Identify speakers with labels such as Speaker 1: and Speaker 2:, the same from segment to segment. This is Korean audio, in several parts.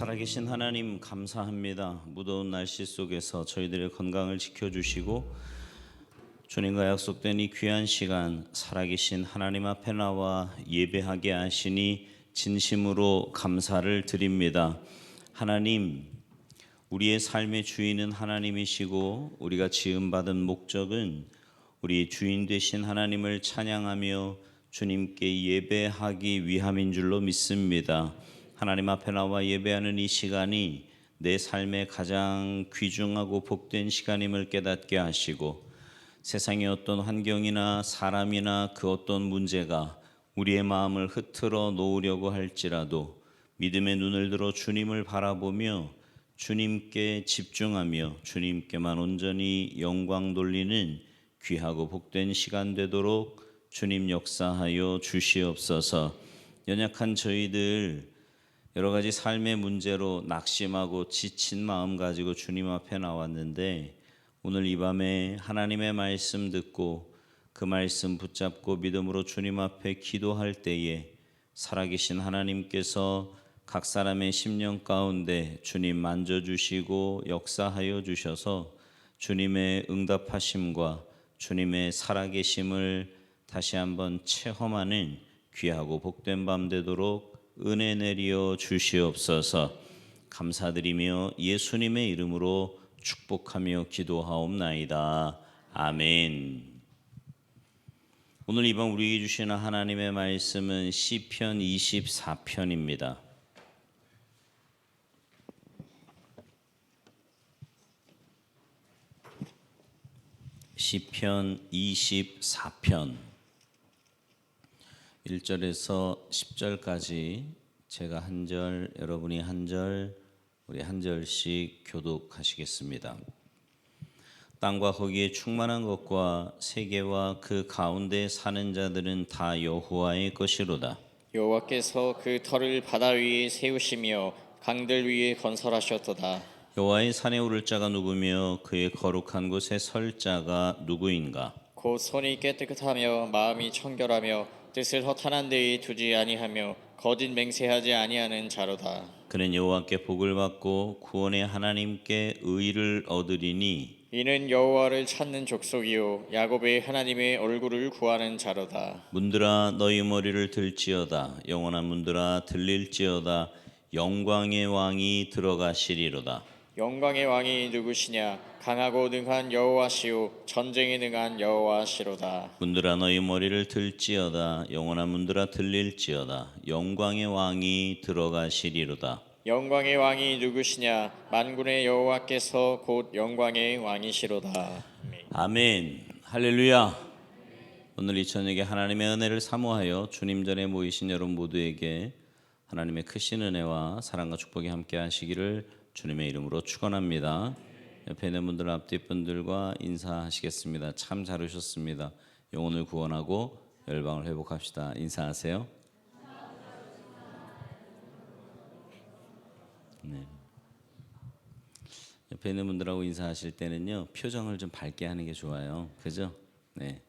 Speaker 1: 살아계신 하나님 감사합니다. 무더운 날씨 속에서 저희들의 건강을 지켜주시고 주님과 약속된 이 귀한 시간 살아계신 하나님 앞에 나와 예배하게 하시니 진심으로 감사를 드립니다. 하나님, 우리의 삶의 주인은 하나님이시고 우리가 지음받은 목적은 우리 주인 되신 하나님을 찬양하며 주님께 예배하기 위함인 줄로 믿습니다. 하나님 앞에 나와 예배하는 이 시간이 내 삶의 가장 귀중하고 복된 시간임을 깨닫게 하시고 세상의 어떤 환경이나 사람이나 그 어떤 문제가 우리의 마음을 흐트러 놓으려고 할지라도 믿음의 눈을 들어 주님을 바라보며 주님께 집중하며 주님께만 온전히 영광 돌리는 귀하고 복된 시간 되도록 주님 역사하여 주시옵소서. 연약한 저희들 여러 가지 삶의 문제로 낙심하고 지친 마음 가지고 주님 앞에 나왔는데 오늘 이 밤에 하나님의 말씀 듣고 그 말씀 붙잡고 믿음으로 주님 앞에 기도할 때에 살아계신 하나님께서 각 사람의 심령 가운데 주님 만져주시고 역사하여 주셔서 주님의 응답하심과 주님의 살아계심을 다시 한번 체험하는 귀하고 복된 밤 되도록 은혜 내리어 주시옵소서. 감사드리며 예수님의 이름으로 축복하며 기도하옵나이다. 아멘. 오늘 이 밤 우리에게 주시는 하나님의 말씀은 시편 24편입니다. 시편 24편 1절에서 10절까지 제가 한 절, 여러분이 한 절, 우리 한 절씩 교독하시겠습니다. 땅과 거기에 충만한 것과 세계와 그 가운데 사는 자들은 다 여호와의 것이로다.
Speaker 2: 여호와께서 그 터를 바다 위에 세우시며 강들 위에 건설하셨도다.
Speaker 1: 여호와의 산에 오를 자가 누구며 그의 거룩한 곳에 설 자가 누구인가?
Speaker 2: 곧 손이 깨끗하며 마음이 청결하며 뜻을 허탄한 데에 두지 아니하며 거짓 맹세하지 아니하는 자로다.
Speaker 1: 그는 여호와께 복을 받고 구원의 하나님께 의를 얻으리니
Speaker 2: 이는 여호와를 찾는 족속이요 야곱의 하나님의 얼굴을 구하는 자로다.
Speaker 1: 문들아 너희 머리를 들지어다. 영원한 문들아 들릴지어다. 영광의 왕이 들어가시리로다.
Speaker 2: 영광의 왕이 누구시냐? 강하고 능한 여호와시요 전쟁에 능한 여호와시로다.
Speaker 1: 문들아 너희 머리를 들지어다. 영원한 문들아 들릴지어다. 영광의 왕이 들어가시리로다.
Speaker 2: 영광의 왕이 누구시냐? 만군의 여호와께서 곧 영광의 왕이시로다.
Speaker 1: 아멘. 할렐루야. 오늘 이 저녁에 하나님의 은혜를 사모하여 주님 전에 모이신 여러분 모두에게 하나님의 크신 은혜와 사랑과 축복이 함께 하시기를 주님의 이름으로 축원합니다. 옆에 있는 분들 앞뒤 분들과 인사하시겠습니다. 참 잘 오셨습니다. 영혼을 구원하고 열방을 회복합시다. 인사하세요. 네. 옆에 있는 분들하고 인사하실 때는요 표정을 좀 밝게 하는 게 좋아요. 그죠? 네.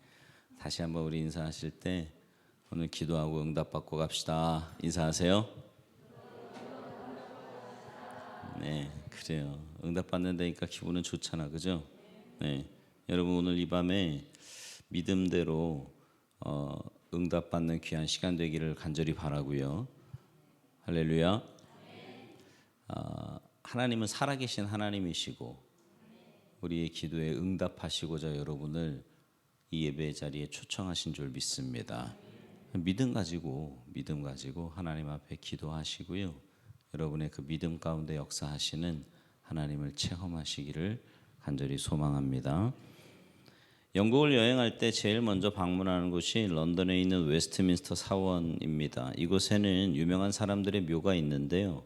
Speaker 1: 다시 한번 우리 인사하실 때 오늘 기도하고 응답받고 갑시다. 인사하세요. 네, 그래요. 응답받는다니까 기분은 좋잖아, 그죠? 네, 여러분 오늘 이 밤에 믿음대로 응답받는 귀한 시간 되기를 간절히 바라고요. 할렐루야. 하나님은 살아계신 하나님이시고 우리의 기도에 응답하시고자 여러분을 이 예배 자리에 초청하신 줄 믿습니다. 믿음 가지고 하나님 앞에 기도하시고요. 여러분의 그 믿음 가운데 역사하시는 하나님을 체험하시기를 간절히 소망합니다. 영국을 여행할 때 제일 먼저 방문하는 곳이 런던에 있는 웨스트민스터 사원입니다. 이곳에는 유명한 사람들의 묘가 있는데요.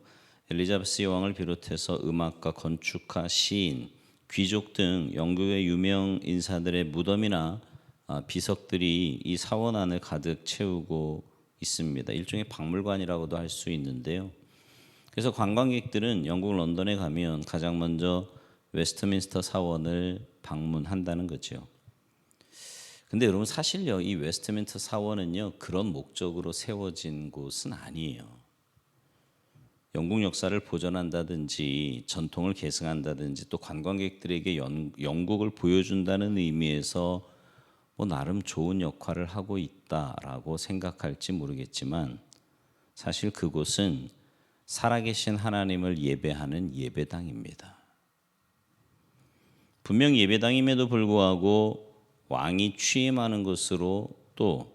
Speaker 1: 엘리자베스 여왕을 비롯해서 음악가, 건축가, 시인, 귀족 등 영국의 유명 인사들의 무덤이나 비석들이 이 사원 안을 가득 채우고 있습니다. 일종의 박물관이라고도 할 수 있는데요. 그래서 관광객들은 영국 런던에 가면 가장 먼저 웨스트민스터 사원을 방문한다는 거죠. 근데 여러분 사실요, 이 웨스트민스터 사원은요 그런 목적으로 세워진 곳은 아니에요. 영국 역사를 보존한다든지 전통을 계승한다든지 또 관광객들에게 영국을 보여준다는 의미에서 뭐 나름 좋은 역할을 하고 있다라고 생각할지 모르겠지만 사실 그곳은 살아계신 하나님을 예배하는 예배당입니다. 분명 예배당임에도 불구하고 왕이 취임하는 것으로 또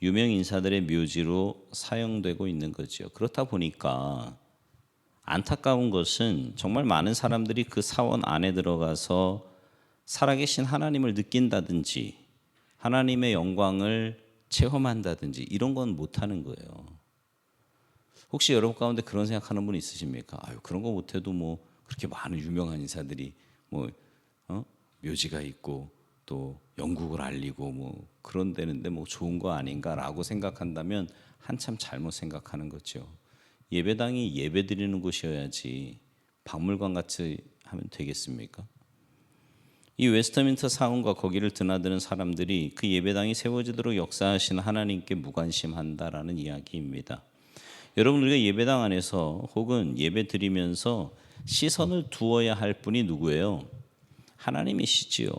Speaker 1: 유명 인사들의 묘지로 사용되고 있는 거죠. 그렇다 보니까 안타까운 것은 정말 많은 사람들이 그 사원 안에 들어가서 살아계신 하나님을 느낀다든지 하나님의 영광을 체험한다든지 이런 건 못하는 거예요. 혹시 여러분 가운데 그런 생각하는 분 있으십니까? 아유, 그런 거 못해도 뭐 그렇게 많은 유명한 인사들이 뭐 묘지가 있고 또 영국을 알리고 뭐 그런 데는데 뭐 좋은 거 아닌가라고 생각한다면 한참 잘못 생각하는 거죠. 예배당이 예배드리는 곳이어야지 박물관 같이 하면 되겠습니까? 이 웨스트민스터 사원과 거기를 드나드는 사람들이 그 예배당이 세워지도록 역사하신 하나님께 무관심한다라는 이야기입니다. 여러분, 우리가 예배당 안에서 혹은 예배 드리면서 시선을 두어야 할 분이 누구예요? 하나님이시지요.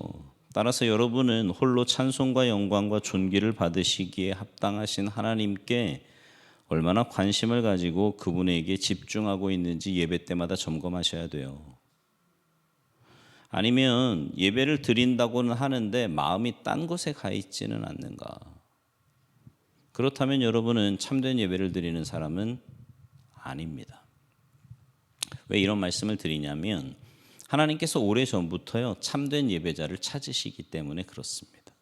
Speaker 1: 따라서 여러분은 홀로 찬송과 영광과 존귀를 받으시기에 합당하신 하나님께 얼마나 관심을 가지고 그분에게 집중하고 있는지 예배 때마다 점검하셔야 돼요. 아니면 예배를 드린다고는 하는데 마음이 딴 곳에 가 있지는 않는가? 그렇다면 여러분은 참된 예배를 드리는 사람은 아닙니다. 왜 이런 말씀을 드리냐면 하나님께서 오래전부터요 참된 예배자를 찾으시기 때문에 그렇습니다.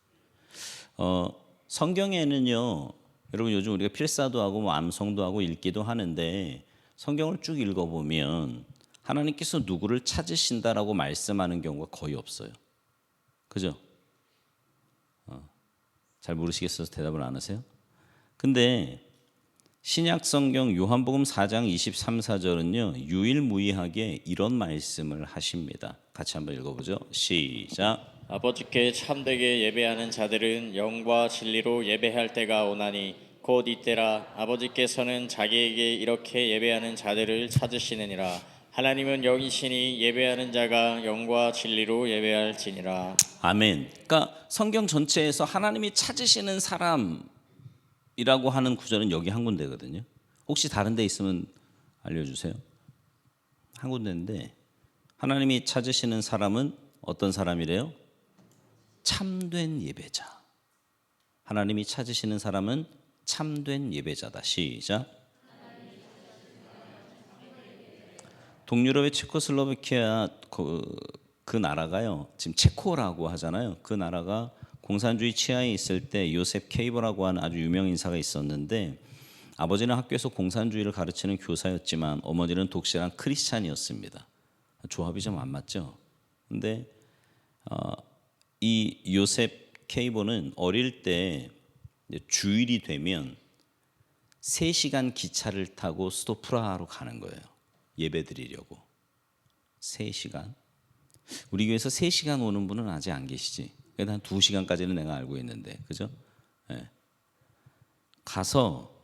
Speaker 1: 성경에는요 여러분 요즘 우리가 필사도 하고 뭐 암송도 하고 읽기도 하는데 성경을 쭉 읽어보면 하나님께서 누구를 찾으신다라고 말씀하는 경우가 거의 없어요. 그죠? 잘 모르시겠어서 대답을 안 하세요? 근데 신약 성경 요한복음 4장 23, 4절은요 유일무이하게 이런 말씀을 하십니다. 같이 한번 읽어보죠. 시작.
Speaker 2: 아버지께 참되게 예배하는 자들은 영과 진리로 예배할 때가 오나니 곧 이때라. 아버지께서는 자기에게 이렇게 예배하는 자들을 찾으시느니라. 하나님은 영이시니 예배하는 자가 영과 진리로 예배할지니라.
Speaker 1: 아멘. 그러니까 성경 전체에서 하나님이 찾으시는 사람이라고 하는 구절은 여기 한 군데거든요. 혹시 다른 데 있으면 알려주세요. 한 군데인데 하나님이 찾으시는 사람은 어떤 사람이래요? 참된 예배자. 하나님이 찾으시는 사람은 참된 예배자다. 시작. 동유럽의 체코슬로바키아 그 나라가요. 지금 체코라고 하잖아요. 그 나라가 공산주의 치하에 있을 때 요셉 케이버라고 하는 아주 유명 인사가 있었는데 아버지는 학교에서 공산주의를 가르치는 교사였지만 어머니는 독실한 크리스찬이었습니다. 조합이 좀 안 맞죠. 근데 이 요셉 케이버는 어릴 때 주일이 되면 3시간 기차를 타고 수도 프라하로 가는 거예요. 예배 드리려고. 3시간. 우리 교회에서 3시간 오는 분은 아직 안 계시지. 그래도 한 2시간까지는 내가 알고 있는데. 그죠? 네. 가서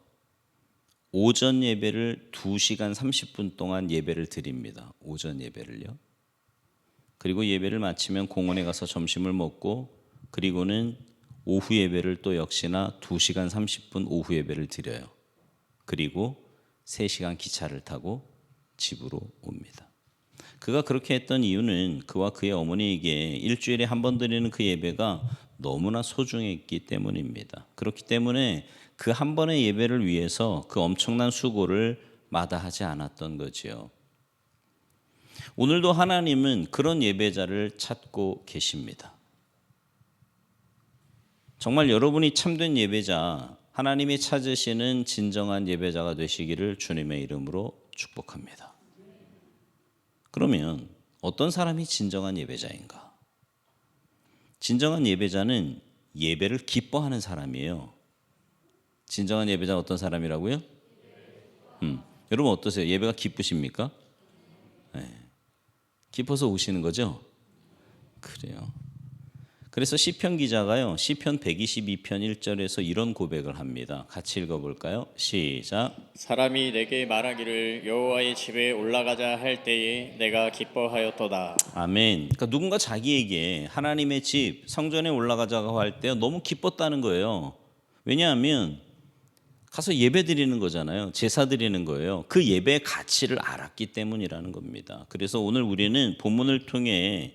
Speaker 1: 오전 예배를 2시간 30분 동안 예배를 드립니다. 오전 예배를요. 그리고 예배를 마치면 공원에 가서 점심을 먹고 그리고는 오후 예배를 또 역시나 2시간 30분 오후 예배를 드려요. 그리고 3시간 기차를 타고 집으로 옵니다. 그가 그렇게 했던 이유는 그와 그의 어머니에게 일주일에 한 번 드리는 그 예배가 너무나 소중했기 때문입니다. 그렇기 때문에 그 한 번의 예배를 위해서 그 엄청난 수고를 마다하지 않았던 거지요. 오늘도 하나님은 그런 예배자를 찾고 계십니다. 정말 여러분이 참된 예배자, 하나님이 찾으시는 진정한 예배자가 되시기를 주님의 이름으로 축복합니다. 그러면 어떤 사람이 진정한 예배자인가? 진정한 예배자는 예배를 기뻐하는 사람이에요. 진정한 예배자는 어떤 사람이라고요? 여러분 어떠세요? 예배가 기쁘십니까? 네. 기뻐서 오시는 거죠? 그래요. 그래서 시편 기자가요, 시편 122편 1절에서 이런 고백을 합니다. 같이 읽어볼까요? 시작.
Speaker 2: 사람이 내게 말하기를 여호와의 집에 올라가자 할 때에 내가 기뻐하였도다.
Speaker 1: 아멘. 그러니까 누군가 자기에게 하나님의 집, 성전에 올라가자고 할 때 너무 기뻤다는 거예요. 왜냐하면 가서 예배 드리는 거잖아요. 제사 드리는 거예요. 그 예배의 가치를 알았기 때문이라는 겁니다. 그래서 오늘 우리는 본문을 통해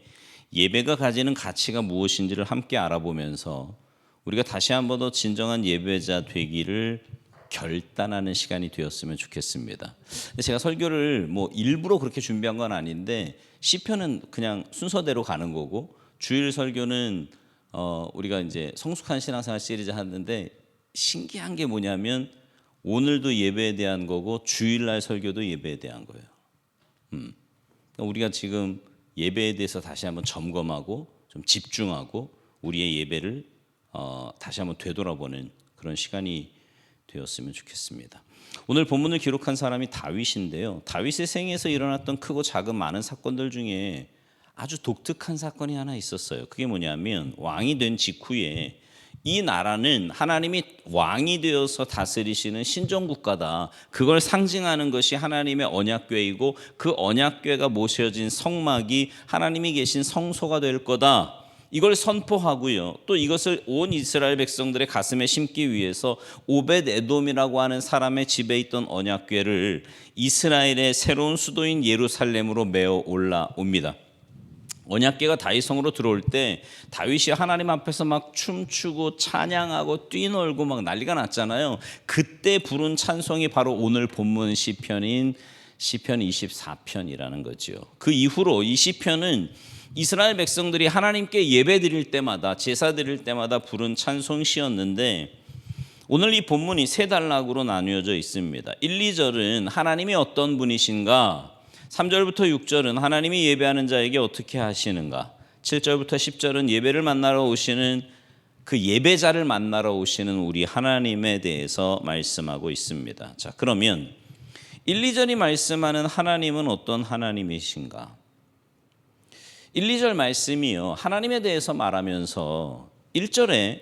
Speaker 1: 예배가 가지는 가치가 무엇인지를 함께 알아보면서 우리가 다시 한번 더 진정한 예배자 되기를 결단하는 시간이 되었으면 좋겠습니다. 제가 설교를 뭐 일부러 그렇게 준비한 건 아닌데 시편은 그냥 순서대로 가는 거고 주일 설교는 우리가 이제 성숙한 신앙생활 시리즈 하는데 신기한 게 뭐냐면 오늘도 예배에 대한 거고 주일날 설교도 예배에 대한 거예요. 그러니까 우리가 지금 예배에 대해서 다시 한번 점검하고 좀 집중하고 우리의 예배를 다시 한번 되돌아보는 그런 시간이 되었으면 좋겠습니다. 오늘 본문을 기록한 사람이 다윗인데요. 다윗의 생에서 일어났던 크고 작은 많은 사건들 중에 아주 독특한 사건이 하나 있었어요. 그게 뭐냐면 왕이 된 직후에 이 나라는 하나님이 왕이 되어서 다스리시는 신정국가다. 그걸 상징하는 것이 하나님의 언약궤이고 그 언약궤가 모셔진 성막이 하나님이 계신 성소가 될 거다. 이걸 선포하고요. 또 이것을 온 이스라엘 백성들의 가슴에 심기 위해서 오벳 에돔이라고 하는 사람의 집에 있던 언약궤를 이스라엘의 새로운 수도인 예루살렘으로 메어 올라옵니다. 언약궤가 다윗성으로 들어올 때 다윗이 하나님 앞에서 막 춤추고 찬양하고 뛰놀고 막 난리가 났잖아요. 그때 부른 찬송이 바로 오늘 본문 시편인 시편 24편이라는 거죠. 그 이후로 이 시편은 이스라엘 백성들이 하나님께 예배 드릴 때마다 제사 드릴 때마다 부른 찬송시였는데 오늘 이 본문이 세 단락으로 나뉘어져 있습니다. 1, 2절은 하나님이 어떤 분이신가, 3절부터 6절은 하나님이 예배하는 자에게 어떻게 하시는가, 7절부터 10절은 예배를 만나러 오시는 그 예배자를 만나러 오시는 우리 하나님에 대해서 말씀하고 있습니다. 자, 그러면 1, 2절이 말씀하는 하나님은 어떤 하나님이신가? 1, 2절 말씀이요, 하나님에 대해서 말하면서 1절에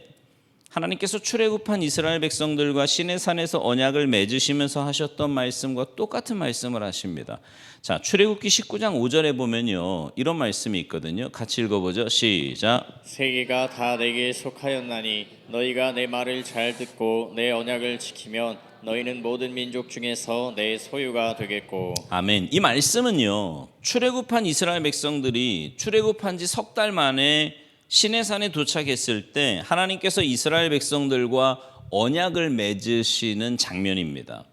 Speaker 1: 하나님께서 출애굽한 이스라엘 백성들과 시내산에서 언약을 맺으시면서 하셨던 말씀과 똑같은 말씀을 하십니다. 자, 출애굽기 19장 5절에 보면요, 이런 말씀이 있거든요. 같이 읽어보죠. 시작.
Speaker 2: 세계가 다 내게 속하였나니 너희가 내 말을 잘 듣고 내 언약을 지키면 너희는 모든 민족 중에서 내 소유가 되겠고.
Speaker 1: 아멘. 이 말씀은요, 출애굽한 이스라엘 백성들이 출애굽한 지 석 달 만에 시내산에 도착했을 때 하나님께서 이스라엘 백성들과 언약을 맺으시는 장면입니다.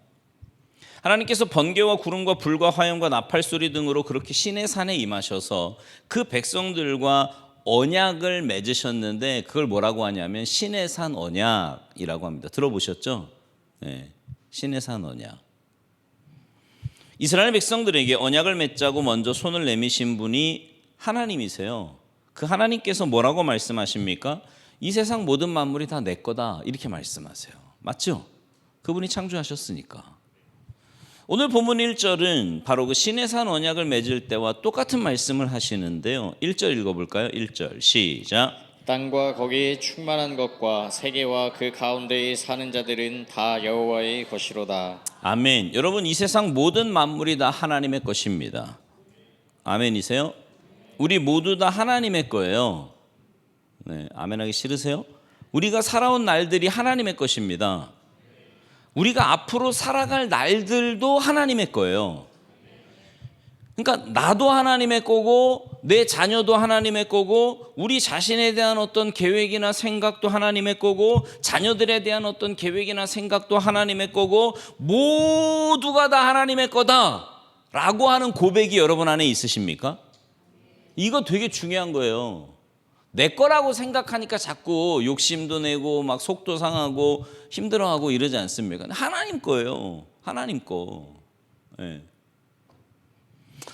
Speaker 1: 하나님께서 번개와 구름과 불과 화염과 나팔 소리 등으로 그렇게 시내산에 임하셔서 그 백성들과 언약을 맺으셨는데 그걸 뭐라고 하냐면 시내산 언약이라고 합니다. 들어보셨죠? 네, 시내산 언약. 이스라엘 백성들에게 언약을 맺자고 먼저 손을 내미신 분이 하나님이세요. 그 하나님께서 뭐라고 말씀하십니까? 이 세상 모든 만물이 다 내 거다, 이렇게 말씀하세요. 맞죠? 그분이 창조하셨으니까. 오늘 본문 1절은 바로 그 시내산 언약을 맺을 때와 똑같은 말씀을 하시는데요. 1절 읽어볼까요? 1절 시작.
Speaker 2: 땅과 거기에 충만한 것과 세계와 그 가운데에 사는 자들은 다 여호와의 것이로다.
Speaker 1: 아멘. 여러분, 이 세상 모든 만물이 다 하나님의 것입니다. 아멘이세요? 우리 모두 다 하나님의 거예요. 네, 아멘하기 싫으세요? 우리가 살아온 날들이 하나님의 것입니다. 우리가 앞으로 살아갈 날들도 하나님의 거예요. 그러니까 나도 하나님의 거고 내 자녀도 하나님의 거고 우리 자신에 대한 어떤 계획이나 생각도 하나님의 거고 자녀들에 대한 어떤 계획이나 생각도 하나님의 거고 모두가 다 하나님의 거다라고 하는 고백이 여러분 안에 있으십니까? 이거 되게 중요한 거예요. 내 거라고 생각하니까 자꾸 욕심도 내고 막 속도 상하고 힘들어하고 이러지 않습니까? 하나님 거예요. 하나님 거. 네.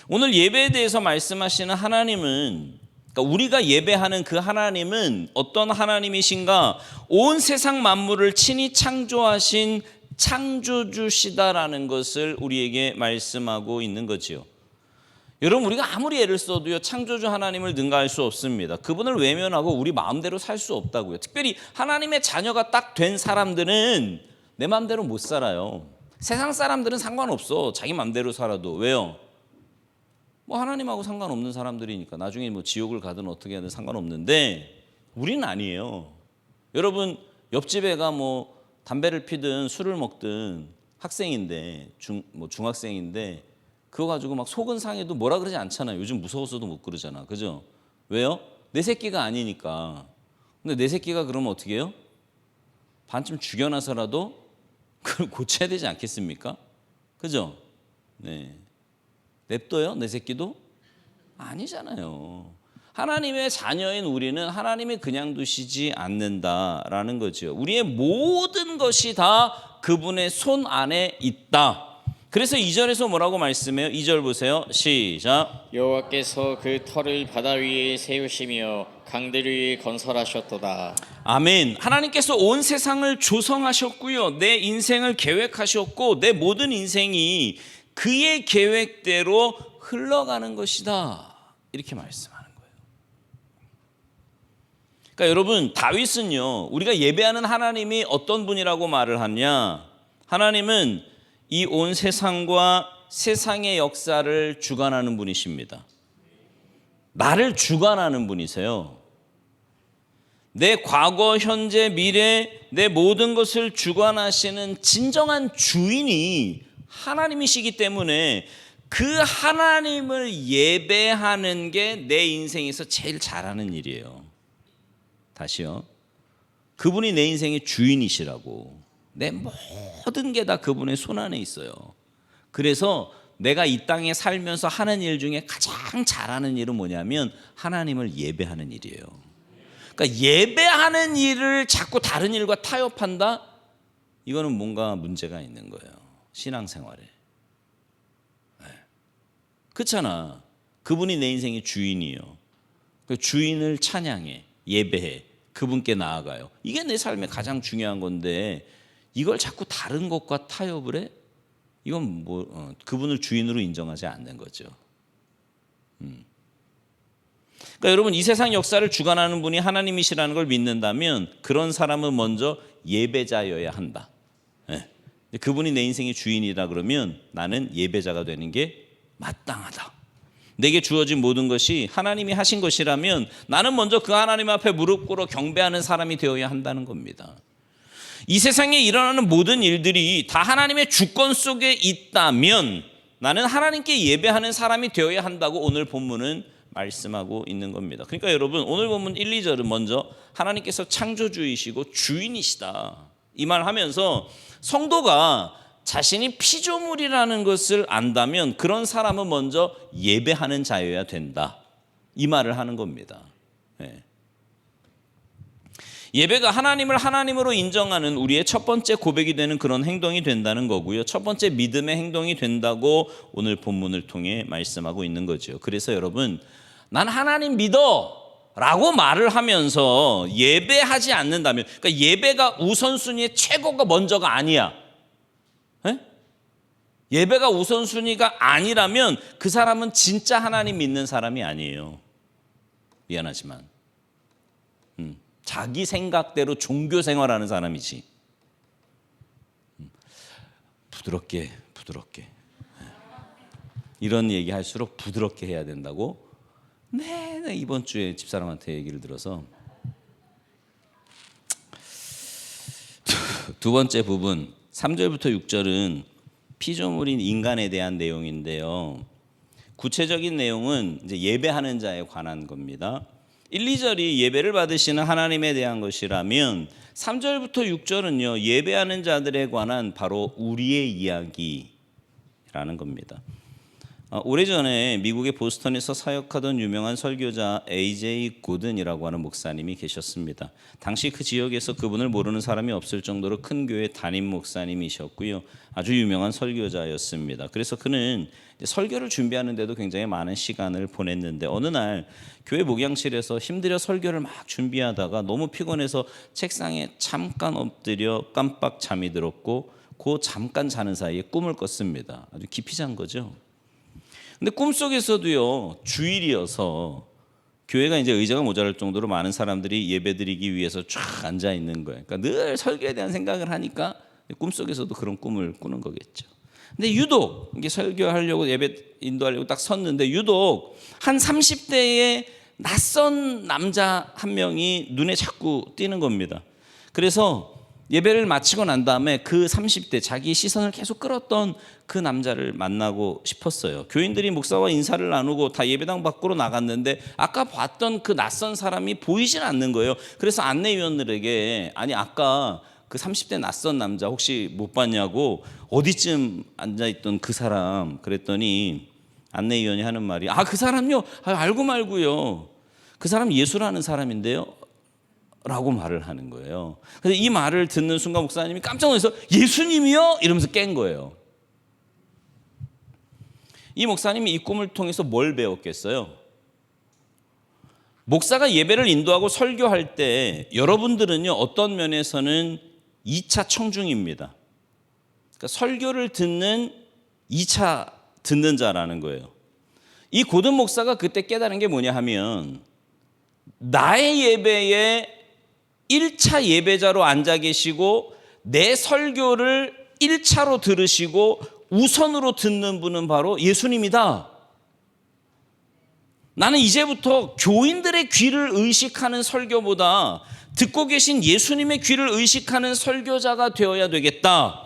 Speaker 1: 오늘 예배에 대해서 말씀하시는 하나님은, 그러니까 우리가 예배하는 그 하나님은 어떤 하나님이신가? 온 세상 만물을 친히 창조하신 창조주시다라는 것을 우리에게 말씀하고 있는 거지요. 여러분 우리가 아무리 애를 써도요 창조주 하나님을 능가할 수 없습니다. 그분을 외면하고 우리 마음대로 살 수 없다고요. 특별히 하나님의 자녀가 딱 된 사람들은 내 마음대로 못 살아요. 세상 사람들은 상관없어. 자기 마음대로 살아도. 왜요? 뭐 하나님하고 상관없는 사람들이니까 나중에 뭐 지옥을 가든 어떻게 하든 상관없는데 우리는 아니에요. 여러분 옆집 애가 뭐 담배를 피든 술을 먹든 학생인데 중학생인데 그거 가지고 막 속은 상해도 뭐라 그러지 않잖아요. 요즘 무서워서도 못 그러잖아. 그죠? 왜요? 내 새끼가 아니니까. 근데 내 새끼가 그러면 어떻게 해요? 반쯤 죽여놔서라도 그걸 고쳐야 되지 않겠습니까? 그죠? 네. 냅둬요? 내 새끼도? 아니잖아요. 하나님의 자녀인 우리는 하나님이 그냥 두시지 않는다라는 거죠. 우리의 모든 것이 다 그분의 손 안에 있다. 그래서 2절에서 뭐라고 말씀해요? 2절 보세요. 시작.
Speaker 2: 여호와께서 그 터를 바다 위에 세우시며 강들 위에 건설하셨도다.
Speaker 1: 아멘. 하나님께서 온 세상을 조성하셨고요. 내 인생을 계획하셨고 내 모든 인생이 그의 계획대로 흘러가는 것이다. 이렇게 말씀하는 거예요. 그러니까 여러분 다윗은요. 우리가 예배하는 하나님이 어떤 분이라고 말을 하냐. 하나님은 이 온 세상과 세상의 역사를 주관하는 분이십니다. 나를 주관하는 분이세요. 내 과거, 현재, 미래, 내 모든 것을 주관하시는 진정한 주인이 하나님이시기 때문에 그 하나님을 예배하는 게 내 인생에서 제일 잘하는 일이에요. 다시요. 그분이 내 인생의 주인이시라고. 내 모든 게 다 그분의 손 안에 있어요. 그래서 내가 이 땅에 살면서 하는 일 중에 가장 잘하는 일은 뭐냐면 하나님을 예배하는 일이에요. 그러니까 예배하는 일을 자꾸 다른 일과 타협한다? 이거는 뭔가 문제가 있는 거예요. 신앙생활에. 네. 그렇잖아. 그분이 내 인생의 주인이에요. 그 주인을 찬양해, 예배해, 그분께 나아가요. 이게 내 삶에 가장 중요한 건데 이걸 자꾸 다른 것과 타협을 해? 이건 그분을 주인으로 인정하지 않는 거죠. 그러니까 여러분 이 세상 역사를 주관하는 분이 하나님이시라는 걸 믿는다면 그런 사람은 먼저 예배자여야 한다. 네. 그분이 내 인생의 주인이다 그러면 나는 예배자가 되는 게 마땅하다. 내게 주어진 모든 것이 하나님이 하신 것이라면 나는 먼저 그 하나님 앞에 무릎 꿇어 경배하는 사람이 되어야 한다는 겁니다. 이 세상에 일어나는 모든 일들이 다 하나님의 주권 속에 있다면 나는 하나님께 예배하는 사람이 되어야 한다고 오늘 본문은 말씀하고 있는 겁니다. 그러니까 여러분 오늘 본문 1, 2절은 먼저 하나님께서 창조주이시고 주인이시다 이 말 하면서 성도가 자신이 피조물이라는 것을 안다면 그런 사람은 먼저 예배하는 자여야 된다 이 말을 하는 겁니다. 네. 예배가 하나님을 하나님으로 인정하는 우리의 첫 번째 고백이 되는 그런 행동이 된다는 거고요. 첫 번째 믿음의 행동이 된다고 오늘 본문을 통해 말씀하고 있는 거죠. 그래서 여러분 난 하나님 믿어 라고 말을 하면서 예배하지 않는다면 그러니까 예배가 우선순위의 최고가 먼저가 아니야. 에? 예배가 우선순위가 아니라면 그 사람은 진짜 하나님 믿는 사람이 아니에요. 미안하지만 자기 생각대로 종교 생활하는 사람이지. 부드럽게 이런 얘기 할수록 부드럽게 해야 된다고 네 이번 주에 집사람한테 얘기를 들어서 두 번째 부분 3절부터 6절은 피조물인 인간에 대한 내용인데요. 구체적인 내용은 이제 예배하는 자에 관한 겁니다. 1, 2절이 예배를 받으시는 하나님에 대한 것이라면 3절부터 6절은요. 예배하는 자들에 관한 바로 우리의 이야기라는 겁니다. 오래전에 미국의 보스턴에서 사역하던 유명한 설교자 A.J. 고든이라고 하는 목사님이 계셨습니다. 당시 그 지역에서 그분을 모르는 사람이 없을 정도로 큰 교회 담임 목사님이셨고요. 아주 유명한 설교자였습니다. 그래서 그는 설교를 준비하는데도 굉장히 많은 시간을 보냈는데 어느 날 교회 목양실에서 힘들어 설교를 막 준비하다가 너무 피곤해서 책상에 잠깐 엎드려 깜빡 잠이 들었고 그 잠깐 자는 사이에 꿈을 꿨습니다. 아주 깊이 잔 거죠. 근데 꿈속에서도요, 주일이어서 교회가 이제 의자가 모자랄 정도로 많은 사람들이 예배드리기 위해서 쫙 앉아 있는 거예요. 그러니까 늘 설교에 대한 생각을 하니까 꿈속에서도 그런 꿈을 꾸는 거겠죠. 근데 유독 이게 설교하려고 예배 인도하려고 딱 섰는데 유독 한 30대의 낯선 남자 한 명이 눈에 자꾸 띄는 겁니다. 그래서 예배를 마치고 난 다음에 그 30대 자기 시선을 계속 끌었던 그 남자를 만나고 싶었어요. 교인들이 목사와 인사를 나누고 다 예배당 밖으로 나갔는데 아까 봤던 그 낯선 사람이 보이질 않는 거예요. 그래서 안내위원들에게 아니 아까 그 30대 낯선 남자 혹시 못 봤냐고 어디쯤 앉아있던 그 사람 그랬더니 안내위원이 하는 말이 그 사람요? 알고 말고요. 그 사람 예수라는 사람인데요. 라고 말을 하는 거예요. 그래서 이 말을 듣는 순간 목사님이 깜짝 놀라서 예수님이요? 이러면서 깬 거예요. 이 목사님이 이 꿈을 통해서 뭘 배웠겠어요? 목사가 예배를 인도하고 설교할 때 여러분들은요 어떤 면에서는 2차 청중입니다. 그러니까 설교를 듣는 2차 듣는 자라는 거예요. 이 고든 목사가 그때 깨달은 게 뭐냐 하면 나의 예배에 1차 예배자로 앉아 계시고 내 설교를 1차로 들으시고 우선으로 듣는 분은 바로 예수님이다. 나는 이제부터 교인들의 귀를 의식하는 설교보다 듣고 계신 예수님의 귀를 의식하는 설교자가 되어야 되겠다.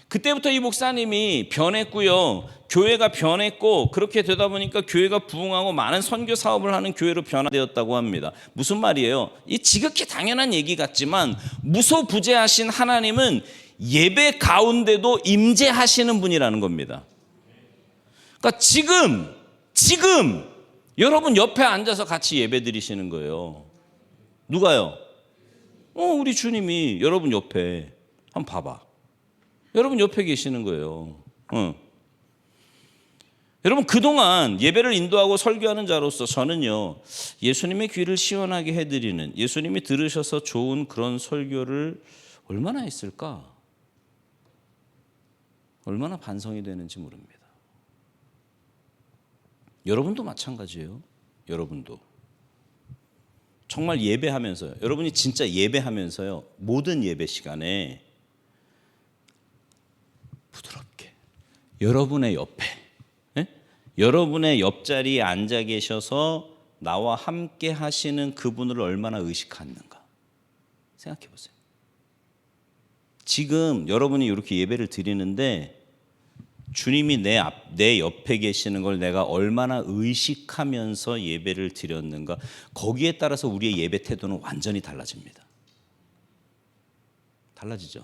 Speaker 1: 그때부터 이 목사님이 변했고요. 교회가 변했고 그렇게 되다 보니까 교회가 부흥하고 많은 선교 사업을 하는 교회로 변화되었다고 합니다. 무슨 말이에요? 이 지극히 당연한 얘기 같지만 무소부재하신 하나님은 예배 가운데도 임재하시는 분이라는 겁니다. 그러니까 지금 여러분 옆에 앉아서 같이 예배 드리시는 거예요. 누가요? 우리 주님이 여러분 옆에 한번 봐봐. 여러분 옆에 계시는 거예요. 여러분 그동안 예배를 인도하고 설교하는 자로서 저는요 예수님의 귀를 시원하게 해드리는 예수님이 들으셔서 좋은 그런 설교를 얼마나 했을까? 얼마나 반성이 되는지 모릅니다. 여러분도 마찬가지예요. 여러분도 정말 예배하면서요. 여러분이 진짜 예배하면서요. 모든 예배 시간에 부드럽게 여러분의 옆에 여러분의 옆자리에 앉아 계셔서 나와 함께 하시는 그분을 얼마나 의식하는가 생각해 보세요. 지금 여러분이 이렇게 예배를 드리는데 주님이 내 옆에 계시는 걸 내가 얼마나 의식하면서 예배를 드렸는가 거기에 따라서 우리의 예배 태도는 완전히 달라집니다. 달라지죠.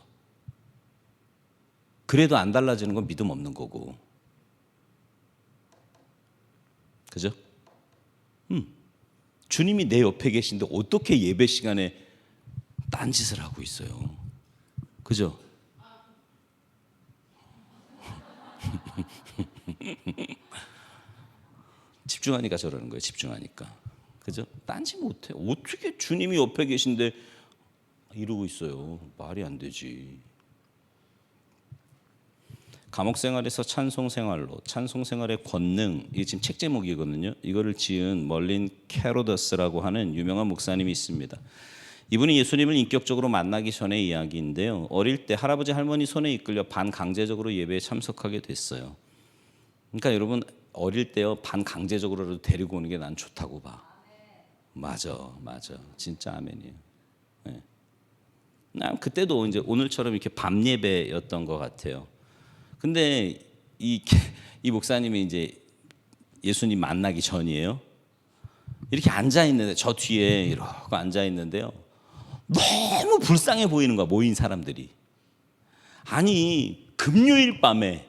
Speaker 1: 그래도 안 달라지는 건 믿음 없는 거고. 그죠? 주님이 내 옆에 계신데 어떻게 예배 시간에 딴짓을 하고 있어요. 그죠? 집중하니까 저러는 거예요. 집중하니까. 그죠? 딴짓 못해. 어떻게 주님이 옆에 계신데 이러고 있어요. 말이 안 되지. 감옥 생활에서 찬송 생활로, 찬송 생활의 권능, 이게 지금 책 제목이거든요. 이거를 지은 멀린 캐로더스라고 하는 유명한 목사님이 있습니다. 이분이 예수님을 인격적으로 만나기 전의 이야기인데요. 어릴 때 할아버지 할머니 손에 이끌려 반강제적으로 예배에 참석하게 됐어요. 그러니까 여러분 어릴 때요 반강제적으로라도 데리고 오는 게 난 좋다고 봐. 맞아. 진짜 아멘이에요. 네. 난 그때도 이제 오늘처럼 이렇게 밤 예배였던 것 같아요. 근데 이 목사님이 이제 예수님 만나기 전이에요. 이렇게 앉아 있는데 저 뒤에 이러고 앉아 있는데요. 너무 불쌍해 보이는 거야 모인 사람들이. 아니 금요일 밤에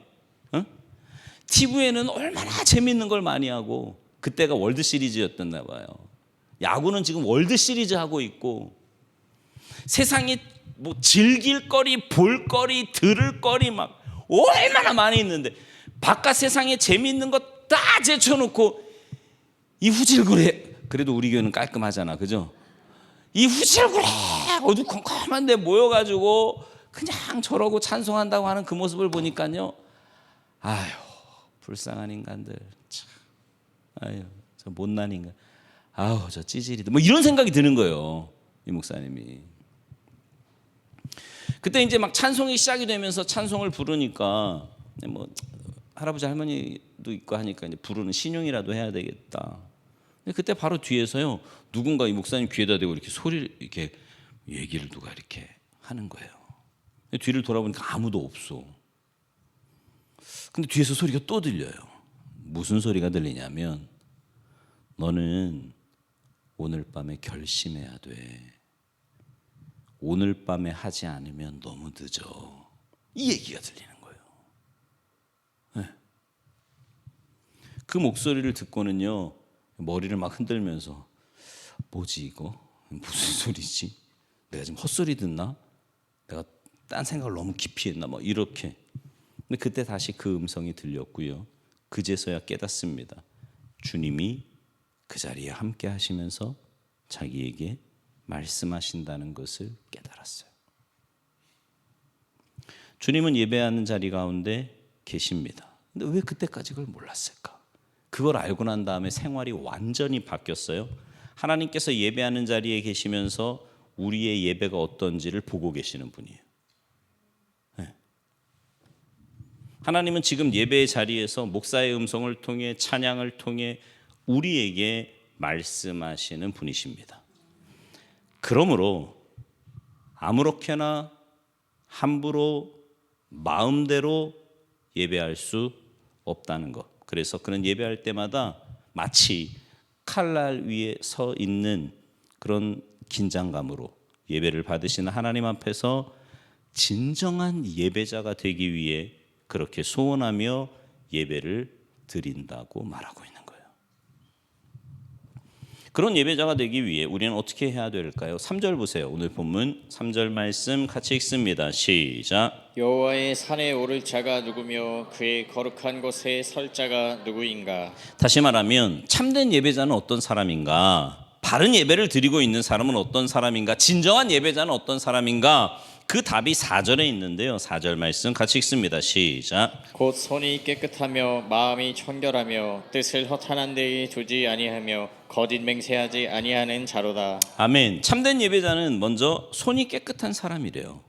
Speaker 1: TV에는 얼마나 재밌는 걸 많이 하고 그때가 월드 시리즈였었나 봐요. 야구는 지금 월드 시리즈 하고 있고 세상에 뭐 즐길 거리, 볼 거리, 들을 거리 막 얼마나 많이 있는데 바깥 세상에 재미있는 거 다 제쳐놓고 이 후질그레 그래도 우리 교회는 깔끔하잖아, 그죠? 이 후질그레 어두컴컴한 데 모여가지고 그냥 저러고 찬송한다고 하는 그 모습을 보니까요, 아휴 불쌍한 인간들 참 아유, 저 못난인가. 아우, 저 찌질이다. 뭐 이런 생각이 드는 거예요. 이 목사님이. 그때 이제 막 찬송이 시작이 되면서 찬송을 부르니까 뭐 할아버지 할머니도 있고 하니까 이제 부르는 신용이라도 해야 되겠다. 근데 그때 바로 뒤에서요, 누군가 이 목사님 귀에다 대고 이렇게 소리를 이렇게 얘기를 누가 이렇게 하는 거예요. 뒤를 돌아보니까 아무도 없어. 근데 뒤에서 소리가 또 들려요. 무슨 소리가 들리냐면, 너는 오늘 밤에 결심해야 돼. 오늘 밤에 하지 않으면 너무 늦어. 이 얘기가 들리는 거예요. 네. 그 목소리를 듣고는요, 머리를 막 흔들면서 뭐지 이거? 무슨 소리지? 내가 지금 헛소리 듣나? 내가 딴 생각을 너무 깊이 했나? 뭐 이렇게. 근데 그때 다시 그 음성이 들렸고요. 그제서야 깨닫습니다. 주님이 그 자리에 함께 하시면서 자기에게 말씀하신다는 것을 깨달았어요. 주님은 예배하는 자리 가운데 계십니다. 근데 왜 그때까지 그걸 몰랐을까? 그걸 알고 난 다음에 생활이 완전히 바뀌었어요. 하나님께서 예배하는 자리에 계시면서 우리의 예배가 어떤지를 보고 계시는 분이에요. 네. 하나님은 지금 예배의 자리에서 목사의 음성을 통해 찬양을 통해 우리에게 말씀하시는 분이십니다. 그러므로 아무렇게나 함부로 마음대로 예배할 수 없다는 것. 그래서 그는 예배할 때마다 마치 칼날 위에 서 있는 그런 긴장감으로 예배를 받으시는 하나님 앞에서 진정한 예배자가 되기 위해 그렇게 소원하며 예배를 드린다고 말하고 있는 거예요. 그런 예배자가 되기 위해 우리는 어떻게 해야 될까요? 3절 보세요. 오늘 본문 3절 말씀 같이 읽습니다. 시작.
Speaker 2: 여호와의 산에 오를 자가 누구며 그의 거룩한 곳에 설 자가 누구인가?
Speaker 1: 다시 말하면 참된 예배자는 어떤 사람인가? 바른 예배를 드리고 있는 사람은 어떤 사람인가? 진정한 예배자는 어떤 사람인가? 그 답이 4절에 있는데요. 4절 말씀 같이 읽습니다. 시작.
Speaker 2: 곧 손이 깨끗하며 마음이 청결하며 뜻을 허탄한 데에 두지 아니하며 거짓 맹세하지 아니하는 자로다.
Speaker 1: 아멘. 참된 예배자는 먼저 손이 깨끗한 사람이래요.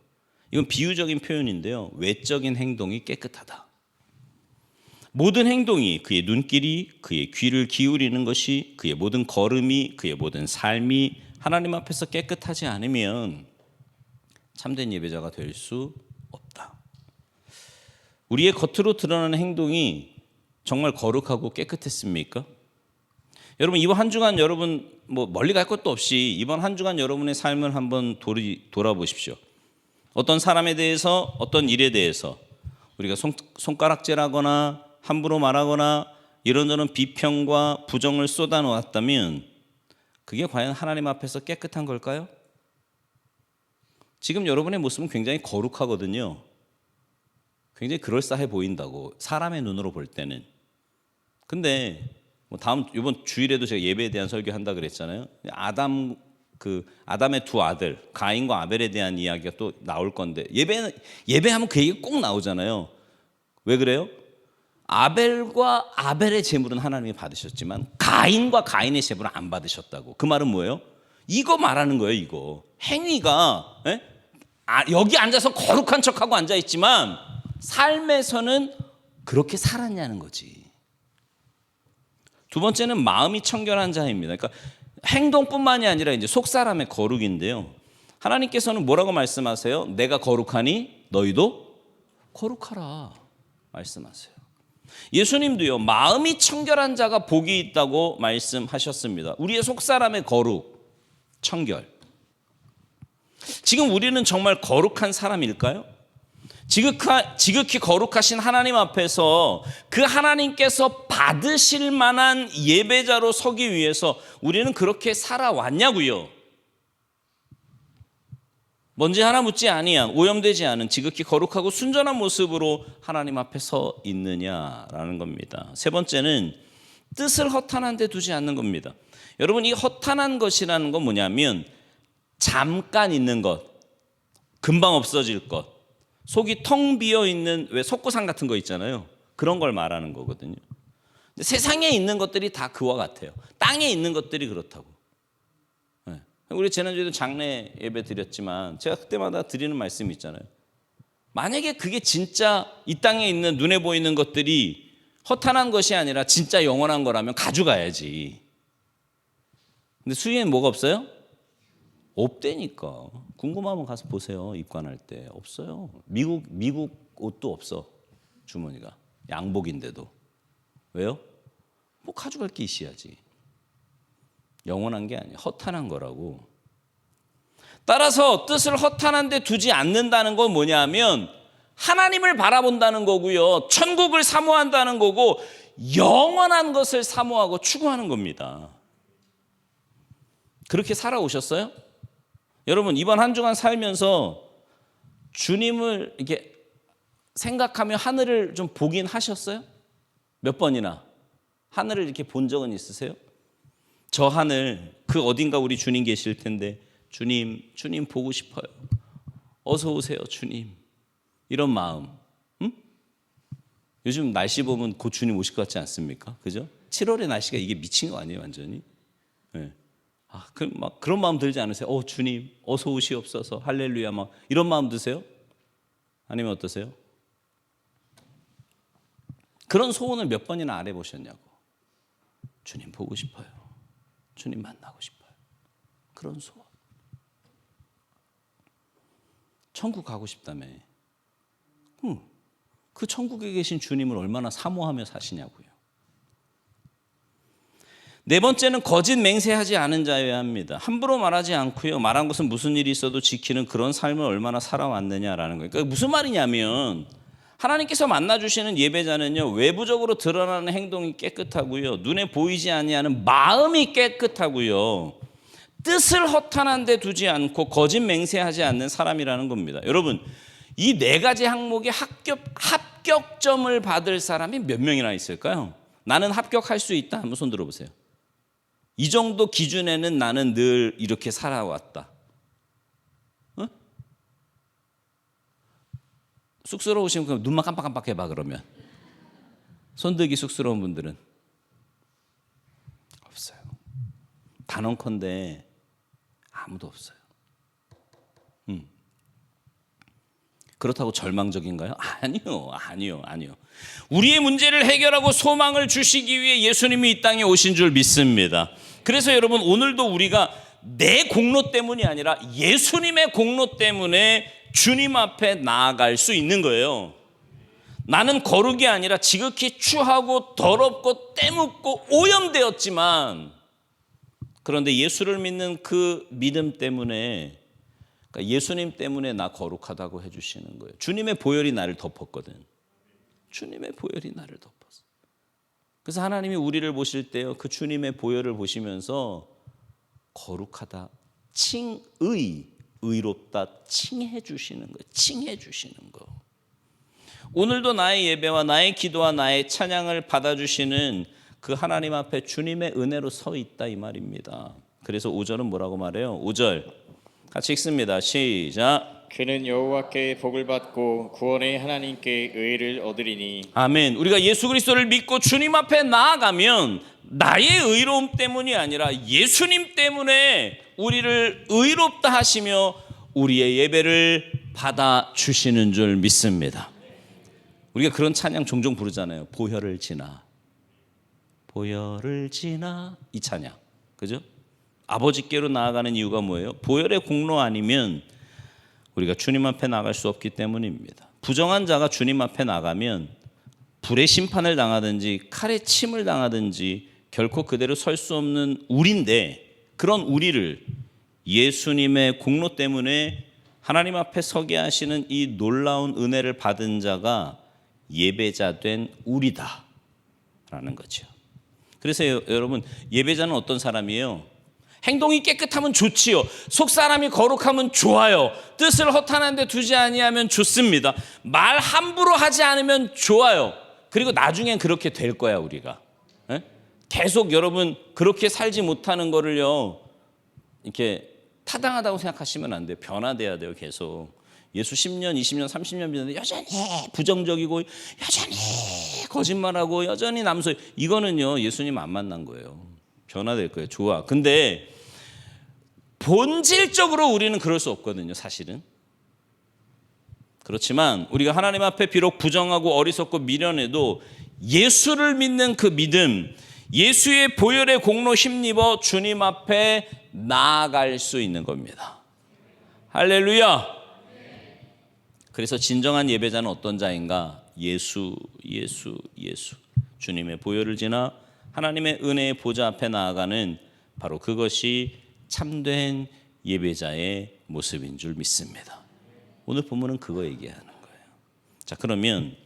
Speaker 1: 이건 비유적인 표현인데요. 외적인 행동이 깨끗하다. 모든 행동이, 그의 눈길이, 그의 귀를 기울이는 것이, 그의 모든 걸음이, 그의 모든 삶이 하나님 앞에서 깨끗하지 않으면 참된 예배자가 될 수 없다. 우리의 겉으로 드러나는 행동이 정말 거룩하고 깨끗했습니까? 여러분, 이번 한 주간 여러분 뭐 멀리 갈 것도 없이 이번 한 주간 여러분의 삶을 한번 돌아보십시오. 어떤 사람에 대해서, 어떤 일에 대해서 우리가 손가락질하거나 함부로 말하거나 이런저런 비평과 부정을 쏟아놓았다면 그게 과연 하나님 앞에서 깨끗한 걸까요? 지금 여러분의 모습은 굉장히 거룩하거든요. 굉장히 그럴싸해 보인다고, 사람의 눈으로 볼 때는. 근데 뭐 이번 주일에도 제가 예배에 대한 설교한다 그랬잖아요. 아담의 두 아들 가인과 아벨에 대한 이야기가 또 나올 건데, 예배하면 그 얘기가 꼭 나오잖아요. 왜 그래요? 아벨과 아벨의 제물은 하나님이 받으셨지만 가인과 가인의 제물은 안 받으셨다고. 그 말은 뭐예요? 이거 말하는 거예요. 이거 행위가 여기 앉아서 거룩한 척하고 앉아있지만 삶에서는 그렇게 살았냐는 거지. 두 번째는 마음이 청결한 자입니다. 그러니까 행동뿐만이 아니라 이제 속사람의 거룩인데요. 하나님께서는 뭐라고 말씀하세요? 내가 거룩하니 너희도 거룩하라 말씀하세요. 예수님도요, 마음이 청결한 자가 복이 있다고 말씀하셨습니다. 우리의 속사람의 거룩, 청결. 지금 우리는 정말 거룩한 사람일까요? 지극히 거룩하신 하나님 앞에서 그 하나님께서 받으실 만한 예배자로 서기 위해서 우리는 그렇게 살아왔냐고요. 먼지 하나 묻지 아니한, 오염되지 않은 지극히 거룩하고 순전한 모습으로 하나님 앞에 서 있느냐라는 겁니다. 세 번째는 뜻을 허탄한 데 두지 않는 겁니다. 여러분, 이 허탄한 것이라는 건 뭐냐면 잠깐 있는 것, 금방 없어질 것, 속이 텅 비어 있는 왜 속고상 같은 거 있잖아요. 그런 걸 말하는 거거든요. 세상에 있는 것들이 다 그와 같아요. 땅에 있는 것들이 그렇다고. 우리 지난주에도 장례 예배 드렸지만 제가 그때마다 드리는 말씀이 있잖아요. 만약에 그게 진짜 이 땅에 있는 눈에 보이는 것들이 허탄한 것이 아니라 진짜 영원한 거라면 가져가야지. 근데 수위에는 뭐가 없어요? 없다니까. 궁금하면 가서 보세요. 입관할 때 없어요. 미국 옷도 없어. 주머니가 양복인데도. 왜요? 뭐 가져갈 게 있어야지. 영원한 게 아니에요. 허탄한 거라고. 따라서 뜻을 허탄한 데 두지 않는다는 건 뭐냐면 하나님을 바라본다는 거고요. 천국을 사모한다는 거고 영원한 것을 사모하고 추구하는 겁니다. 그렇게 살아오셨어요? 여러분 이번 한 주간 살면서 주님을 이렇게 생각하며 하늘을 좀 보긴 하셨어요? 몇 번이나 하늘을 이렇게 본 적은 있으세요? 저 하늘 그 어딘가 우리 주님 계실 텐데 주님 보고 싶어요. 어서 오세요 주님. 이런 마음. 응? 요즘 날씨 보면 곧 주님 오실 것 같지 않습니까? 그죠? 7월의 날씨가 이게 미친 거 아니에요 완전히? 네. 막 그런 마음 들지 않으세요? 주님 어서 오시옵소서 할렐루야 막 이런 마음 드세요? 아니면 어떠세요? 그런 소원을 몇 번이나 안 해보셨냐고. 주님 보고 싶어요. 주님 만나고 싶어요. 그런 소원. 천국 가고 싶다며. 그 천국에 계신 주님을 얼마나 사모하며 사시냐고요. 네 번째는 거짓 맹세하지 않은 자여야 합니다. 함부로 말하지 않고요. 말한 것은 무슨 일이 있어도 지키는 그런 삶을 얼마나 살아왔느냐라는 거예요. 그러니까 무슨 말이냐면 하나님께서 만나주시는 예배자는요. 외부적으로 드러나는 행동이 깨끗하고요. 눈에 보이지 아니하는 마음이 깨끗하고요. 뜻을 허탄한 데 두지 않고 거짓 맹세하지 않는 사람이라는 겁니다. 여러분 이 네 가지 항목에 합격점을 받을 사람이 몇 명이나 있을까요? 나는 합격할 수 있다. 한번 손 들어보세요. 이 정도 기준에는 나는 늘 이렇게 살아왔다. 쑥스러우시면 그럼 눈만 깜빡깜빡 해봐 그러면. 손들기 쑥스러운 분들은 없어요. 단언컨대 아무도 없어요. 그렇다고 절망적인가요? 아니요. 우리의 문제를 해결하고 소망을 주시기 위해 예수님이 이 땅에 오신 줄 믿습니다. 그래서 여러분 오늘도 우리가 내 공로 때문이 아니라 예수님의 공로 때문에 주님 앞에 나아갈 수 있는 거예요. 나는 거룩이 아니라 지극히 추하고 더럽고 때묻고 오염되었지만 그런데 예수를 믿는 그 믿음 때문에 그러니까 예수님 때문에 나 거룩하다고 해주시는 거예요. 주님의 보혈이 나를 덮었거든. 주님의 보혈이 나를 덮었어. 그래서 하나님이 우리를 보실 때요, 그 주님의 보혈을 보시면서 거룩하다, 의롭다 칭해 주시는 거예요. 칭해 주시는 거. 오늘도 나의 예배와 나의 기도와 나의 찬양을 받아주시는 그 하나님 앞에 주님의 은혜로 서 있다 이 말입니다. 그래서 5절은 뭐라고 말해요? 5절 같이 읽습니다. 시작.
Speaker 2: 그는 여호와께 복을 받고 구원의 하나님께 의를 얻으리니.
Speaker 1: 아멘. 우리가 예수 그리스도를 믿고 주님 앞에 나아가면 나의 의로움 때문이 아니라 예수님 때문에 우리를 의롭다 하시며 우리의 예배를 받아주시는 줄 믿습니다. 우리가 그런 찬양 종종 부르잖아요. 보혈을 지나 이 찬양. 그죠? 아버지께로 나아가는 이유가 뭐예요? 보혈의 공로 아니면 우리가 주님 앞에 나갈 수 없기 때문입니다. 부정한 자가 주님 앞에 나가면 불의 심판을 당하든지 칼에 침을 당하든지 결코 그대로 설 수 없는 우리인데 그런 우리를 예수님의 공로 때문에 하나님 앞에 서게 하시는 이 놀라운 은혜를 받은 자가 예배자 된 우리다라는 거죠. 그래서 여러분 예배자는 어떤 사람이에요? 행동이 깨끗하면 좋지요. 속사람이 거룩하면 좋아요. 뜻을 허탄한 데 두지 아니하면 좋습니다. 말 함부로 하지 않으면 좋아요. 그리고 나중엔 그렇게 될 거야 우리가. 계속 여러분 그렇게 살지 못하는 거를요 이렇게 타당하다고 생각하시면 안 돼요. 변화돼야 돼요. 계속 예수 10년, 20년, 30년 믿었는데 여전히 부정적이고 여전히 거짓말하고 여전히 남소해. 이거는요 예수님 안 만난 거예요. 변화될 거예요. 좋아. 근데 본질적으로 우리는 그럴 수 없거든요. 사실은. 그렇지만 우리가 하나님 앞에 비록 부정하고 어리석고 미련해도 예수를 믿는 그 믿음, 예수의 보혈의 공로 힘입어 주님 앞에 나아갈 수 있는 겁니다. 할렐루야. 그래서 진정한 예배자는 어떤 자인가? 예수. 주님의 보혈을 지나 하나님의 은혜의 보좌 앞에 나아가는 바로 그것이 참된 예배자의 모습인 줄 믿습니다. 오늘 본문은 그거 얘기하는 거예요. 자, 그러면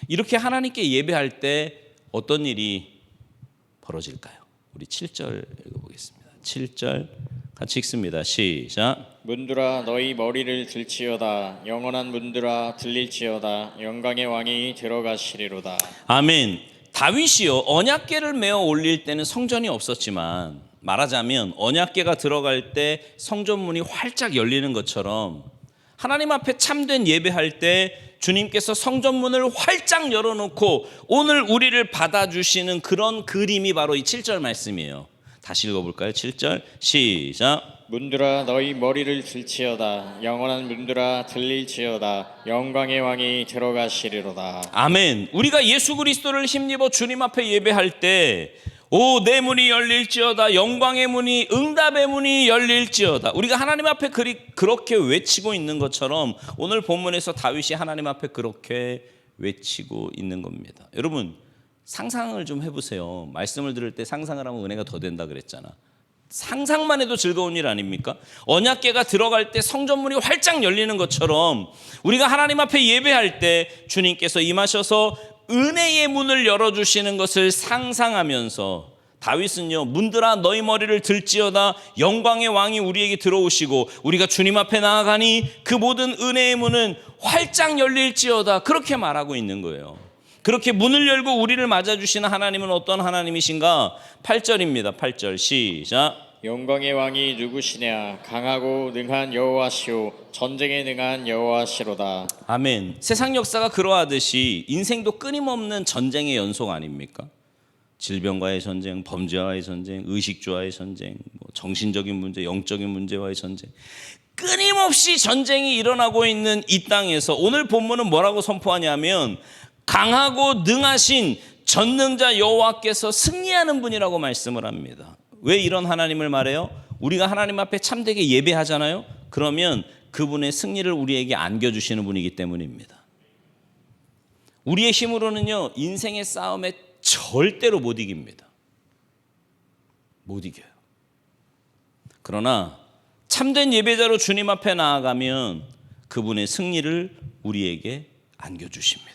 Speaker 1: 이렇게 하나님께 예배할 때 어떤 일이 벌어질까요? 우리 7절 읽어보겠습니다. 7절 같이 읽습니다. 시작.
Speaker 2: 문들아 너희 머리를 들지어다. 영원한 문들아 들릴지어다. 영광의 왕이 들어가시리로다.
Speaker 1: 아멘. 다윗이요 언약궤를 메어 올릴 때는 성전이 없었지만 말하자면 언약궤가 들어갈 때 성전문이 활짝 열리는 것처럼 하나님 앞에 참된 예배할 때 주님께서 성전문을 활짝 열어놓고 오늘 우리를 받아주시는 그런 그림이 바로 이 7절 말씀이에요. 다시 읽어볼까요? 7절 시작.
Speaker 2: 문들아 너희 머리를 들지어다. 영원한 문들아 들릴지어다. 영광의 왕이 들어가시리로다.
Speaker 1: 아멘. 우리가 예수 그리스도를 힘입어 주님 앞에 예배할 때 오, 내 문이 열릴지어다. 영광의 문이, 응답의 문이 열릴지어다. 우리가 하나님 앞에 그렇게 외치고 있는 것처럼 오늘 본문에서 다윗이 하나님 앞에 그렇게 외치고 있는 겁니다. 여러분 상상을 좀 해보세요. 말씀을 들을 때 상상을 하면 은혜가 더 된다 그랬잖아. 상상만 해도 즐거운 일 아닙니까? 언약궤가 들어갈 때 성전문이 활짝 열리는 것처럼 우리가 하나님 앞에 예배할 때 주님께서 임하셔서 은혜의 문을 열어주시는 것을 상상하면서 다윗은요 문들아 너희 머리를 들지어다. 영광의 왕이 우리에게 들어오시고 우리가 주님 앞에 나아가니 그 모든 은혜의 문은 활짝 열릴지어다. 그렇게 말하고 있는 거예요. 그렇게 문을 열고 우리를 맞아주시는 하나님은 어떤 하나님이신가? 8절입니다. 8절 시작.
Speaker 2: 영광의 왕이 누구시냐? 강하고 능한 여호와시오. 전쟁에 능한 여호와시로다.
Speaker 1: 아멘. 세상 역사가 그러하듯이 인생도 끊임없는 전쟁의 연속 아닙니까? 질병과의 전쟁, 범죄와의 전쟁, 의식주와의 전쟁, 정신적인 문제, 영적인 문제와의 전쟁, 끊임없이 전쟁이 일어나고 있는 이 땅에서 오늘 본문은 뭐라고 선포하냐면 강하고 능하신 전능자 여호와께서 승리하는 분이라고 말씀을 합니다. 왜 이런 하나님을 말해요? 우리가 하나님 앞에 참되게 예배하잖아요. 그러면 그분의 승리를 우리에게 안겨주시는 분이기 때문입니다. 우리의 힘으로는요 인생의 싸움에 절대로 못 이깁니다. 못 이겨요. 그러나 참된 예배자로 주님 앞에 나아가면 그분의 승리를 우리에게 안겨주십니다.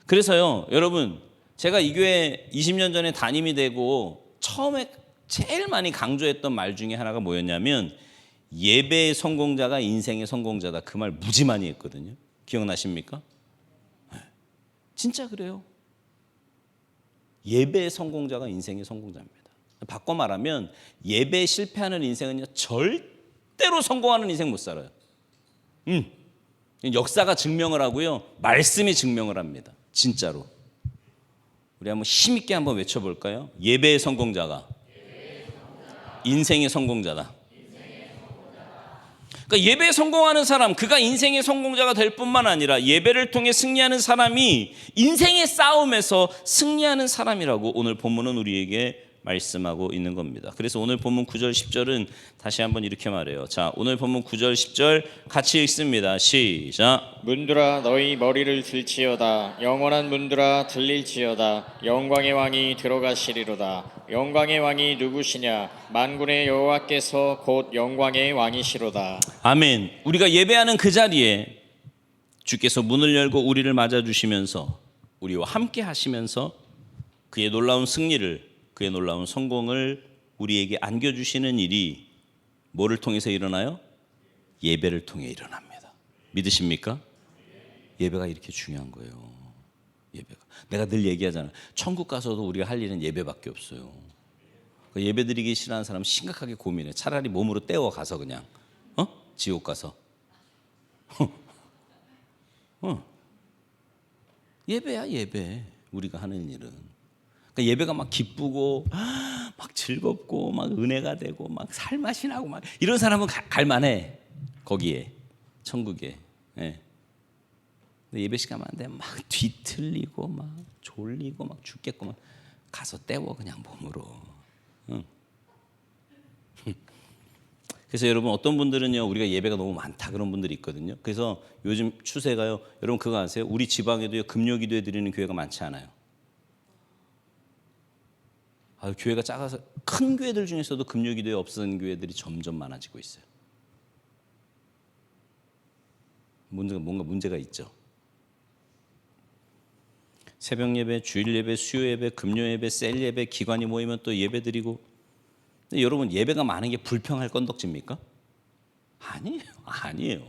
Speaker 1: 그래서요 여러분 제가 이 교회 20년 전에 담임이 되고 처음에 제일 많이 강조했던 말 중에 하나가 뭐였냐면 예배의 성공자가 인생의 성공자다. 그 말 무지 많이 했거든요. 기억나십니까? 네. 진짜 그래요. 예배의 성공자가 인생의 성공자입니다. 바꿔 말하면 예배에 실패하는 인생은요 절대로 성공하는 인생 못 살아요. 역사가 증명을 하고요 말씀이 증명을 합니다. 진짜로. 우리 한번 힘있게 한번 외쳐볼까요? 예배의 성공자가 인생의 성공자다. 그러니까 예배에 성공하는 사람, 그가 인생의 성공자가 될 뿐만 아니라 예배를 통해 승리하는 사람이 인생의 싸움에서 승리하는 사람이라고 오늘 본문은 우리에게 말씀하고 있는 겁니다. 그래서 오늘 본문 9절 10절은 다시 한번 이렇게 말해요. 자, 오늘 본문 9절 10절 같이 읽습니다. 시작.
Speaker 2: 문들아 너희 머리를 들지어다. 영원한 문들아 들릴지어다. 영광의 왕이 들어가시리로다. 영광의 왕이 누구시냐? 만군의 여호와께서 곧 영광의 왕이시로다.
Speaker 1: 아멘. 우리가 예배하는 그 자리에 주께서 문을 열고 우리를 맞아주시면서 우리와 함께 하시면서 그의 놀라운 승리를, 그의 놀라운 성공을 우리에게 안겨주시는 일이 뭐를 통해서 일어나요? 예배를 통해 일어납니다. 믿으십니까? 예배가 이렇게 중요한 거예요. 예배가. 내가 늘 얘기하잖아요. 천국 가서도 우리가 할 일은 예배밖에 없어요. 예배 드리기 싫어하는 사람 심각하게 고민해. 차라리 몸으로 떼어 가서 그냥 지옥 가서 예배야, 예배. 우리가 하는 일은. 그러니까 예배가 막 기쁘고 막 즐겁고 막 은혜가 되고 막 살맛이 나고 막 이런 사람은 갈만해. 거기에 천국에. 예. 근데 예배 시간 안 되면 막 뒤틀리고 막 졸리고 막 죽겠고 막 가서 때워 그냥 몸으로. 응. 그래서 여러분 어떤 분들은요 우리가 예배가 너무 많다 그런 분들이 있거든요. 그래서 요즘 추세가요. 여러분 그거 아세요? 우리 지방에도요 금요기도회 드리는 교회가 많지 않아요. 교회가 작아서 큰 교회들 중에서도 금요기도회 없어진 교회들이 점점 많아지고 있어요. 뭔가 문제가 있죠. 새벽 예배, 주일 예배, 수요 예배, 금요 예배, 셀 예배, 기관이 모이면 또 예배 드리고. 근데 여러분 예배가 많은 게 불평할 건덕지입니까? 아니에요.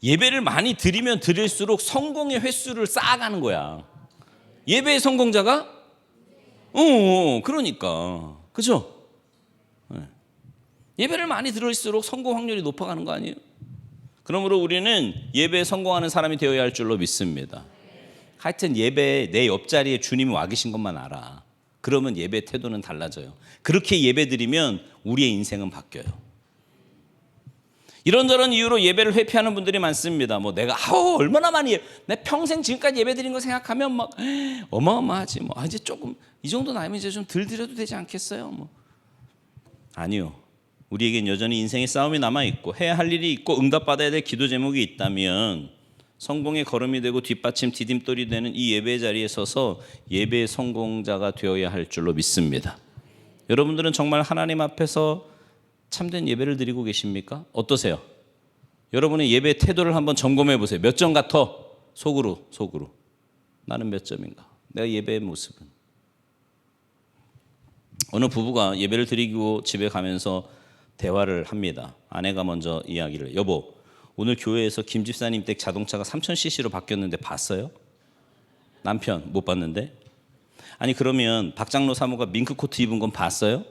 Speaker 1: 예배를 많이 드리면 드릴수록 성공의 횟수를 쌓아가는 거야. 예배의 성공자가? 그러니까 그렇죠? 예배를 많이 드릴수록 성공 확률이 높아가는 거 아니에요? 그러므로 우리는 예배에 성공하는 사람이 되어야 할 줄로 믿습니다. 하여튼 예배 내 옆자리에 주님이 와 계신 것만 알아. 그러면 예배 태도는 달라져요. 그렇게 예배 드리면 우리의 인생은 바뀌어요. 이런저런 이유로 예배를 회피하는 분들이 많습니다. 뭐 내가 얼마나 많이 내 평생 지금까지 예배 드린 거 생각하면 막 어마어마하지. 이제 조금 이 정도 나이면 이제 좀 덜 드려도 되지 않겠어요? 아니요. 우리에겐 여전히 인생의 싸움이 남아 있고 해야 할 일이 있고 응답받아야 될 기도 제목이 있다면 성공의 걸음이 되고 뒷받침 디딤돌이 되는 이 예배 자리에 서서 예배의 성공자가 되어야 할 줄로 믿습니다. 여러분들은 정말 하나님 앞에서 참된 예배를 드리고 계십니까? 어떠세요? 여러분의 예배 태도를 한번 점검해 보세요. 몇 점 같아? 속으로 나는 몇 점인가? 내가 예배의 모습은. 어느 부부가 예배를 드리고 집에 가면서 대화를 합니다. 아내가 먼저 이야기를, 여보 오늘 교회에서 김 집사님 댁 자동차가 3000cc로 바뀌었는데 봤어요? 남편 못 봤는데. 아니 그러면 박장로 사모가 밍크코트 입은 건 봤어요?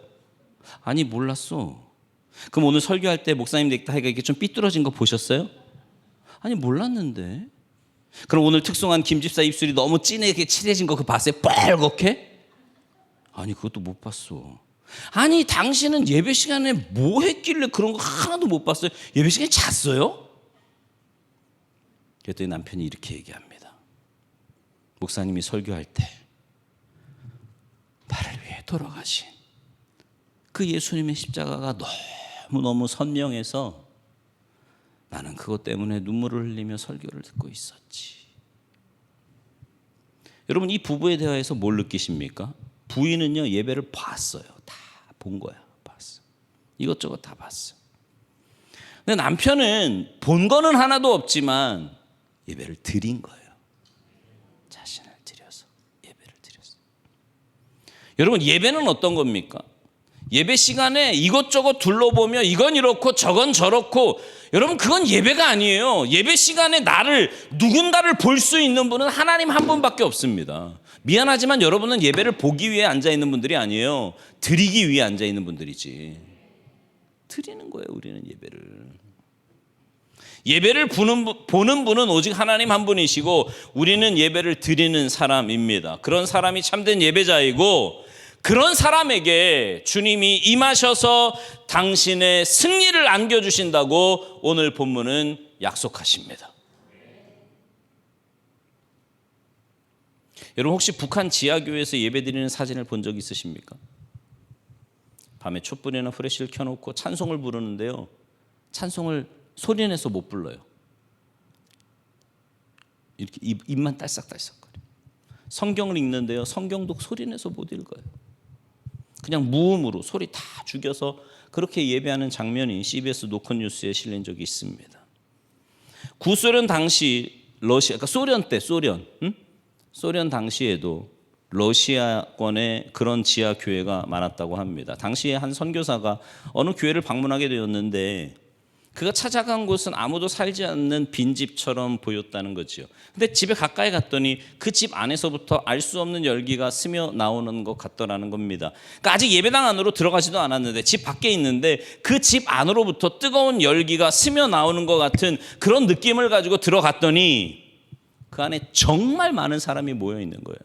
Speaker 1: 아니 몰랐어. 그럼 오늘 설교할 때 목사님 넥타이가 이렇게 좀 삐뚤어진 거 보셨어요? 아니 몰랐는데. 그럼 오늘 특송한 김 집사 입술이 너무 진하게 칠해진 거 그거 봤어요? 빨갛게? 아니 그것도 못 봤어. 아니 당신은 예배 시간에 뭐 했길래 그런 거 하나도 못 봤어요? 예배 시간에 잤어요? 그랬더니 남편이 이렇게 얘기합니다. 목사님이 설교할 때 나를 위해 돌아가신 그 예수님의 십자가가 너무너무 선명해서 나는 그것 때문에 눈물을 흘리며 설교를 듣고 있었지. 여러분 이 부부의 대화에서 뭘 느끼십니까? 부인은요 예배를 봤어요. 다 본 거야. 봤어. 이것저것 다 봤어. 근데 남편은 본 거는 하나도 없지만 예배를 드린 거예요. 자신을 드려서 예배를 드렸어. 여러분 예배는 어떤 겁니까? 예배 시간에 이것저것 둘러보며 이건 이렇고 저건 저렇고, 여러분 그건 예배가 아니에요. 예배 시간에 누군가를 볼 수 있는 분은 하나님 한 분밖에 없습니다. 미안하지만 여러분은 예배를 보기 위해 앉아있는 분들이 아니에요. 드리기 위해 앉아있는 분들이지. 드리는 거예요 우리는 예배를. 예배를 보는 분은 오직 하나님 한 분이시고 우리는 예배를 드리는 사람입니다. 그런 사람이 참된 예배자이고, 그런 사람에게 주님이 임하셔서 당신의 승리를 안겨주신다고 오늘 본문은 약속하십니다. 여러분 혹시 북한 지하교회에서 예배드리는 사진을 본 적 있으십니까? 밤에 촛불이나 프레시를 켜놓고 찬송을 부르는데요, 찬송을 소리내서 못 불러요. 이렇게 입만 딸싹딸싹거려. 성경을 읽는데요, 성경도 소리내서 못 읽어요. 그냥 무음으로 소리 다 죽여서 그렇게 예배하는 장면이 CBS 노컷뉴스에 실린 적이 있습니다. 구소련 당시 러시아, 그러니까 소련 당시에도 러시아권에 그런 지하 교회가 많았다고 합니다. 당시에 한 선교사가 어느 교회를 방문하게 되었는데 그가 찾아간 곳은 아무도 살지 않는 빈집처럼 보였다는 거지요. 근데 집에 가까이 갔더니 그 집 안에서부터 알 수 없는 열기가 스며 나오는 것 같더라는 겁니다. 그러니까 아직 예배당 안으로 들어가지도 않았는데 집 밖에 있는데 그 집 안으로부터 뜨거운 열기가 스며 나오는 것 같은 그런 느낌을 가지고 들어갔더니 그 안에 정말 많은 사람이 모여 있는 거예요.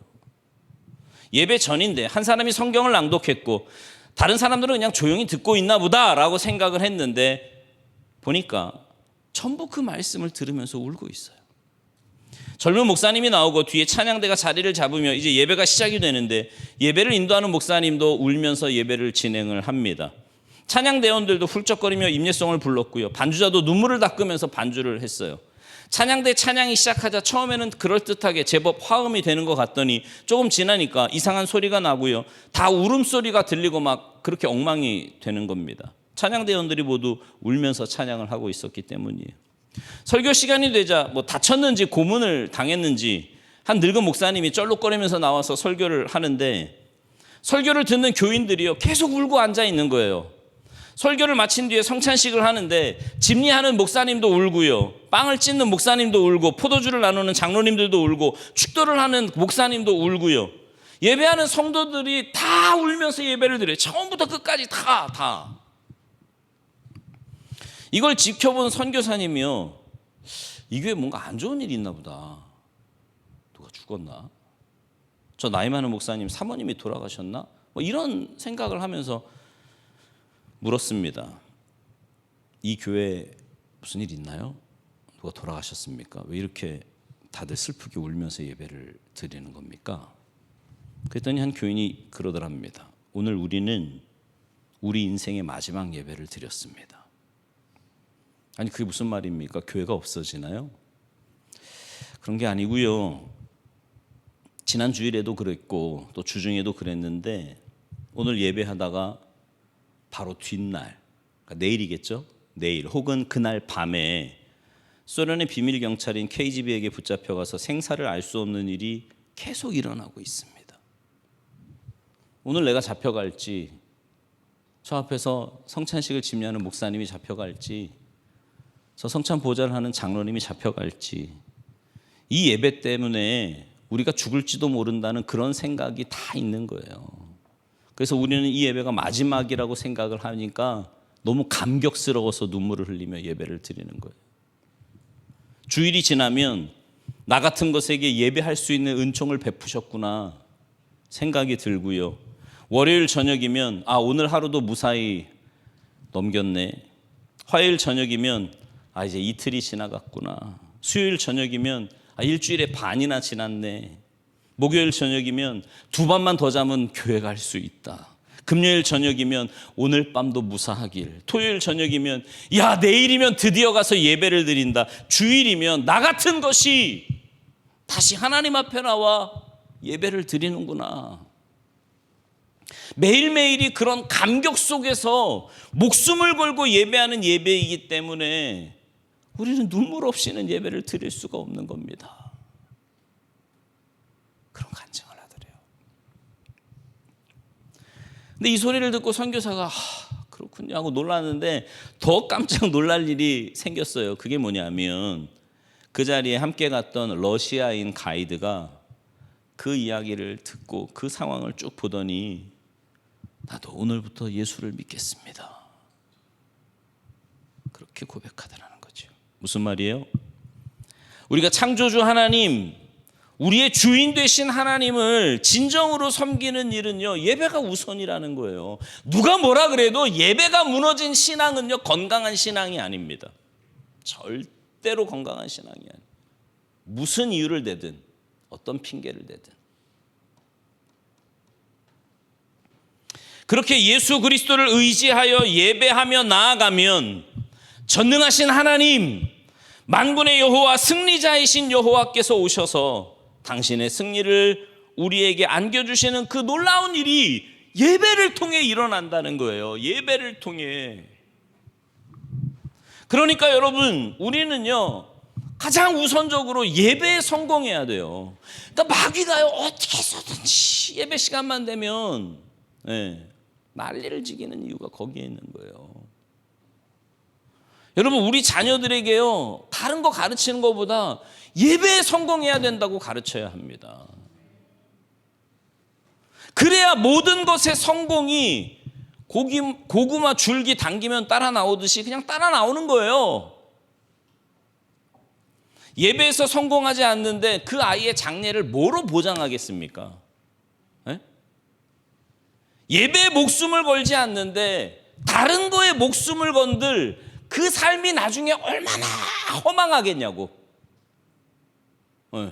Speaker 1: 예배 전인데 한 사람이 성경을 낭독했고 다른 사람들은 그냥 조용히 듣고 있나 보다라고 생각을 했는데 보니까 전부 그 말씀을 들으면서 울고 있어요. 젊은 목사님이 나오고 뒤에 찬양대가 자리를 잡으며 이제 예배가 시작이 되는데 예배를 인도하는 목사님도 울면서 예배를 진행을 합니다. 찬양대원들도 훌쩍거리며 임예송을 불렀고요. 반주자도 눈물을 닦으면서 반주를 했어요. 찬양대 찬양이 시작하자 처음에는 그럴듯하게 제법 화음이 되는 것 같더니 조금 지나니까 이상한 소리가 나고요. 다 울음소리가 들리고 막 그렇게 엉망이 되는 겁니다. 찬양대원들이 모두 울면서 찬양을 하고 있었기 때문이에요. 설교 시간이 되자 다쳤는지 고문을 당했는지 한 늙은 목사님이 쩔룩거리면서 나와서 설교를 하는데 설교를 듣는 교인들이요 계속 울고 앉아 있는 거예요. 설교를 마친 뒤에 성찬식을 하는데 집리하는 목사님도 울고요. 빵을 찢는 목사님도 울고 포도주를 나누는 장로님들도 울고 축도를 하는 목사님도 울고요. 예배하는 성도들이 다 울면서 예배를 드려요. 처음부터 끝까지 다. 이걸 지켜본 선교사님이요. 이 교회 뭔가 안 좋은 일이 있나 보다. 누가 죽었나? 저 나이 많은 목사님 사모님이 돌아가셨나? 이런 생각을 하면서 물었습니다. 이 교회에 무슨 일 있나요? 누가 돌아가셨습니까? 왜 이렇게 다들 슬프게 울면서 예배를 드리는 겁니까? 그랬더니 한 교인이 그러더랍니다. 오늘 우리는 우리 인생의 마지막 예배를 드렸습니다. 아니 그게 무슨 말입니까? 교회가 없어지나요? 그런 게 아니고요. 지난 주일에도 그랬고 또 주중에도 그랬는데 오늘 예배하다가 바로 뒷날, 그러니까 내일이겠죠? 내일 혹은 그날 밤에 소련의 비밀 경찰인 KGB에게 붙잡혀가서 생사를 알 수 없는 일이 계속 일어나고 있습니다. 오늘 내가 잡혀갈지, 저 앞에서 성찬식을 집례하는 목사님이 잡혀갈지, 저 성찬 보좌를 하는 장로님이 잡혀갈지, 이 예배 때문에 우리가 죽을지도 모른다는 그런 생각이 다 있는 거예요. 그래서 우리는 이 예배가 마지막이라고 생각을 하니까 너무 감격스러워서 눈물을 흘리며 예배를 드리는 거예요. 주일이 지나면 나 같은 것에게 예배할 수 있는 은총을 베푸셨구나 생각이 들고요. 월요일 저녁이면 오늘 하루도 무사히 넘겼네. 화요일 저녁이면 이제 이틀이 지나갔구나. 수요일 저녁이면 일주일의 반이나 지났네. 목요일 저녁이면 2밤만 더 자면 교회 갈 수 있다. 금요일 저녁이면 오늘 밤도 무사하길. 토요일 저녁이면 내일이면 드디어 가서 예배를 드린다. 주일이면 나 같은 것이 다시 하나님 앞에 나와 예배를 드리는구나. 매일매일이 그런 감격 속에서 목숨을 걸고 예배하는 예배이기 때문에 우리는 눈물 없이는 예배를 드릴 수가 없는 겁니다. 그런 간증을 하더래요. 근데 이 소리를 듣고 선교사가 그렇군요 하고 놀랐는데 더 깜짝 놀랄 일이 생겼어요. 그게 뭐냐면 그 자리에 함께 갔던 러시아인 가이드가 그 이야기를 듣고 그 상황을 쭉 보더니 나도 오늘부터 예수를 믿겠습니다. 그렇게 고백하더라는 거죠. 무슨 말이에요? 우리가 창조주 하나님, 우리의 주인 되신 하나님을 진정으로 섬기는 일은요, 예배가 우선이라는 거예요. 누가 뭐라 그래도 예배가 무너진 신앙은요, 건강한 신앙이 아닙니다. 절대로 건강한 신앙이 아니에요. 무슨 이유를 대든 어떤 핑계를 대든 그렇게 예수 그리스도를 의지하여 예배하며 나아가면 전능하신 하나님, 만군의 여호와, 승리자이신 여호와께서 오셔서 당신의 승리를 우리에게 안겨주시는 그 놀라운 일이 예배를 통해 일어난다는 거예요. 예배를 통해. 그러니까 여러분, 우리는요 가장 우선적으로 예배에 성공해야 돼요. 그러니까 마귀가요 어떻게 해서든지 예배 시간만 되면 난리를 지기는 이유가 거기에 있는 거예요. 여러분, 우리 자녀들에게요, 다른 거 가르치는 것보다 예배에 성공해야 된다고 가르쳐야 합니다. 그래야 모든 것의 성공이 고구마 줄기 당기면 따라 나오듯이 그냥 따라 나오는 거예요. 예배에서 성공하지 않는데 그 아이의 장래를 뭐로 보장하겠습니까? 네? 예배에 목숨을 걸지 않는데 다른 거에 목숨을 건들 그 삶이 나중에 얼마나 허망하겠냐고. 네.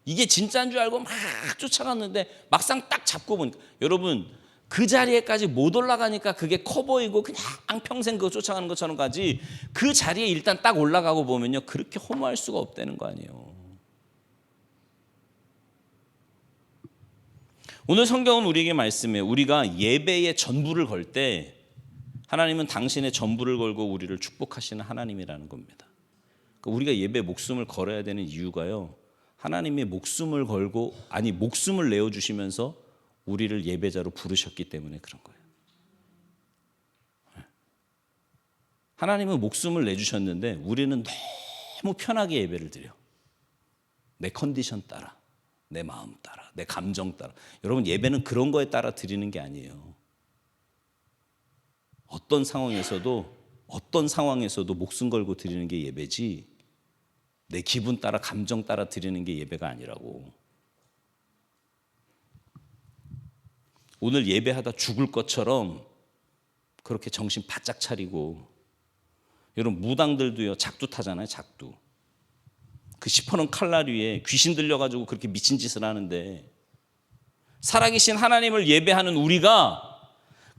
Speaker 1: 이게 진짜인 줄 알고 막 쫓아갔는데 막상 딱 잡고 보니까, 여러분, 그 자리에까지 못 올라가니까 그게 커 보이고 그냥 평생 그거 쫓아가는 것처럼 가지, 그 자리에 일단 딱 올라가고 보면요, 그렇게 허무할 수가 없다는 거 아니에요. 오늘 성경은 우리에게 말씀해요. 우리가 예배에 전부를 걸 때 하나님은 당신의 전부를 걸고 우리를 축복하시는 하나님이라는 겁니다. 그러니까 우리가 예배에 목숨을 걸어야 되는 이유가요, 하나님이 목숨을 걸고, 아니 목숨을 내어주시면서 우리를 예배자로 부르셨기 때문에 그런 거예요. 하나님은 목숨을 내주셨는데 우리는 너무 편하게 예배를 드려. 내 컨디션 따라, 내 마음 따라, 내 감정 따라. 여러분, 예배는 그런 거에 따라 드리는 게 아니에요. 어떤 상황에서도 목숨 걸고 드리는 게 예배지, 내 기분 따라, 감정 따라 드리는 게 예배가 아니라고. 오늘 예배하다 죽을 것처럼 그렇게 정신 바짝 차리고. 여러분, 무당들도요, 작두 타잖아요. 작두. 그 시퍼런 칼날 위에 귀신 들려가지고 그렇게 미친 짓을 하는데, 살아계신 하나님을 예배하는 우리가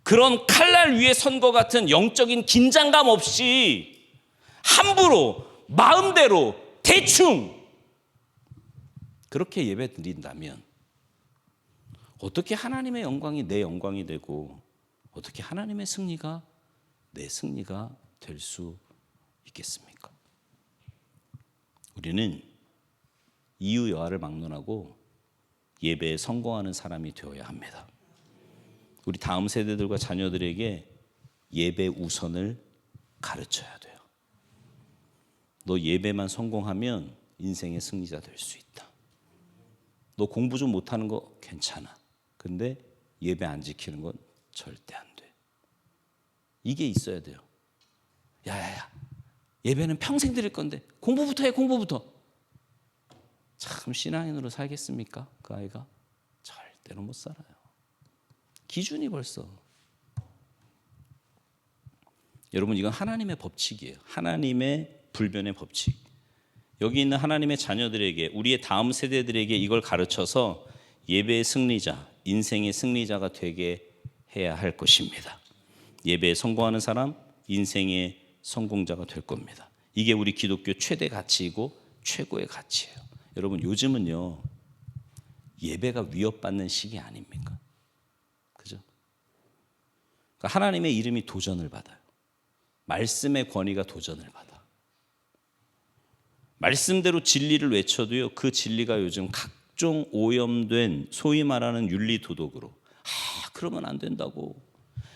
Speaker 1: 그런 칼날 위에 선 것 같은 영적인 긴장감 없이 함부로, 마음대로, 대충 그렇게 예배 드린다면 어떻게 하나님의 영광이 내 영광이 되고, 어떻게 하나님의 승리가 내 승리가 될 수 있겠습니까? 우리는 이유 여하를 막론하고 예배에 성공하는 사람이 되어야 합니다. 우리 다음 세대들과 자녀들에게 예배 우선을 가르쳐야 돼요. 너 예배만 성공하면 인생의 승리자 될 수 있다. 너 공부 좀 못하는 거 괜찮아. 근데 예배 안 지키는 건 절대 안 돼. 이게 있어야 돼요. 야야야, 예배는 평생 드릴 건데 공부부터 해, 공부부터. 참 신앙인으로 살겠습니까? 그 아이가 절대로 못 살아요. 기준이 벌써. 여러분, 이건 하나님의 법칙이에요. 하나님의 불변의 법칙. 여기 있는 하나님의 자녀들에게, 우리의 다음 세대들에게 이걸 가르쳐서 예배의 승리자, 인생의 승리자가 되게 해야 할 것입니다. 예배에 성공하는 사람, 인생의 성공자가 될 겁니다. 이게 우리 기독교 최대 가치이고 최고의 가치예요. 여러분, 요즘은요, 예배가 위협받는 시기 아닙니까? 그죠? 그러니까 하나님의 이름이 도전을 받아요. 말씀의 권위가 도전을 받아. 말씀대로 진리를 외쳐도요, 그 진리가 요즘 각종 오염된 소위 말하는 윤리 도덕으로, 그러면 안 된다고,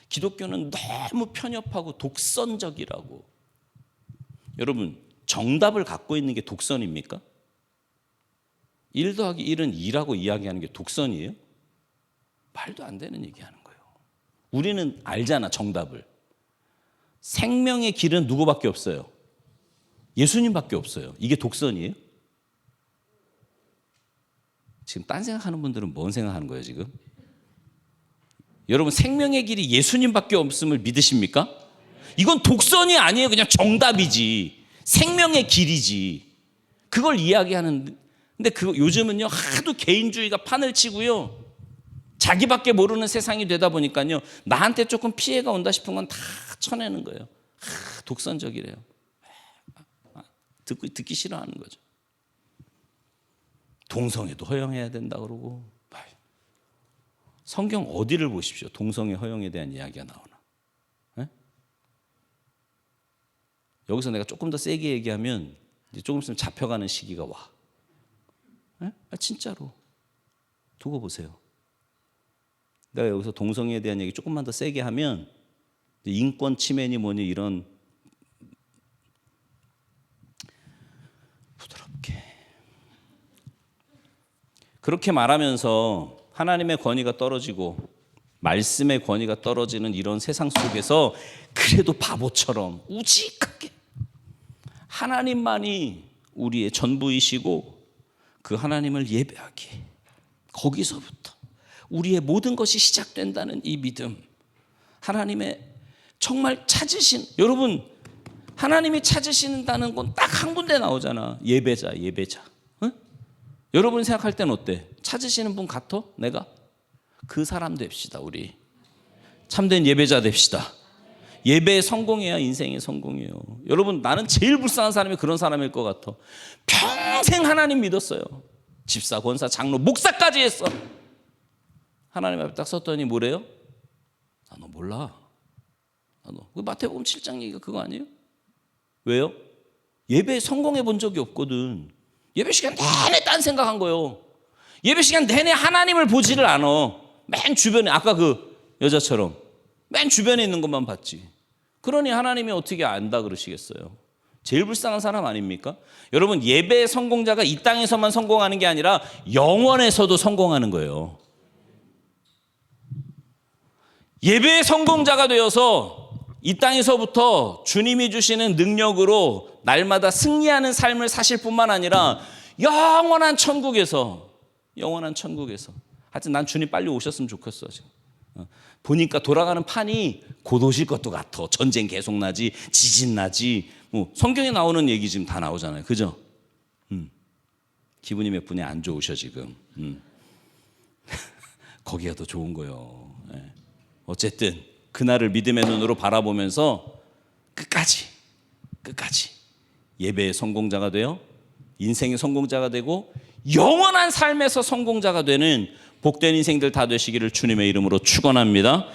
Speaker 1: 기독교는 너무 편협하고 독선적이라고. 여러분, 정답을 갖고 있는 게 독선입니까? 1 더하기 1은 2라고 이야기하는 게 독선이에요? 말도 안 되는 얘기하는 거예요. 우리는 알잖아, 정답을. 생명의 길은 누구밖에 없어요? 예수님밖에 없어요. 이게 독선이에요? 지금 딴 생각하는 분들은 뭔 생각하는 거예요, 지금? 여러분, 생명의 길이 예수님밖에 없음을 믿으십니까? 이건 독선이 아니에요. 그냥 정답이지. 생명의 길이지. 그걸 이야기하는. 근데 요즘은요, 하도 개인주의가 판을 치고요, 자기밖에 모르는 세상이 되다 보니까요, 나한테 조금 피해가 온다 싶은 건 다 쳐내는 거예요. 독선적이래요. 듣기 싫어하는 거죠. 동성애도 허용해야 된다 그러고. 성경 어디를 보십시오. 동성애 허용에 대한 이야기가 나오나. 네? 여기서 내가 조금 더 세게 얘기하면 이제 조금 있으면 잡혀가는 시기가 와. 네? 진짜로. 두고 보세요. 내가 여기서 동성애에 대한 얘기 조금만 더 세게 하면 인권 침해니 뭐니 이런 그렇게 말하면서 하나님의 권위가 떨어지고 말씀의 권위가 떨어지는 이런 세상 속에서 그래도 바보처럼 우직하게 하나님만이 우리의 전부이시고 그 하나님을 예배하기, 거기서부터 우리의 모든 것이 시작된다는 이 믿음, 하나님의 정말 찾으신, 여러분 하나님이 찾으신다는 건 딱 한 군데 나오잖아. 예배자. 응? 여러분 생각할 때는 어때? 찾으시는 분 같아? 내가? 그 사람 됩시다. 우리 참된 예배자 됩시다. 예배의 성공이야 인생의 성공이에요. 여러분 나는 제일 불쌍한 사람이 그런 사람일 것 같아. 평생 하나님 믿었어요. 집사, 권사, 장로, 목사까지 했어. 하나님 앞에 딱 섰더니 뭐래요? 나 너 몰라. 그 마태복음 7장 얘기가 그거 아니에요? 왜요? 예배 성공해 본 적이 없거든. 예배 시간 내내 딴 생각한 거예요. 예배 시간 내내 하나님을 보지를 않아. 맨 주변에, 아까 그 여자처럼 맨 주변에 있는 것만 봤지. 그러니 하나님이 어떻게 안다 그러시겠어요? 제일 불쌍한 사람 아닙니까? 여러분 예배의 성공자가 이 땅에서만 성공하는 게 아니라 영원에서도 성공하는 거예요. 예배의 성공자가 되어서 이 땅에서부터 주님이 주시는 능력으로 날마다 승리하는 삶을 사실 뿐만 아니라 영원한 천국에서 하여튼 난 주님 빨리 오셨으면 좋겠어. 지금. 보니까 돌아가는 판이 곧 오실 것도 같아. 전쟁 계속 나지, 지진 나지. 뭐 성경에 나오는 얘기 지금 다 나오잖아요. 그죠? 기분이 몇 분이 안 좋으셔 지금. 거기가 더 좋은 거예요. 어쨌든 그날을 믿음의 눈으로 바라보면서 끝까지 예배의 성공자가 되어 인생의 성공자가 되고 영원한 삶에서 성공자가 되는 복된 인생들 다 되시기를 주님의 이름으로 축원합니다.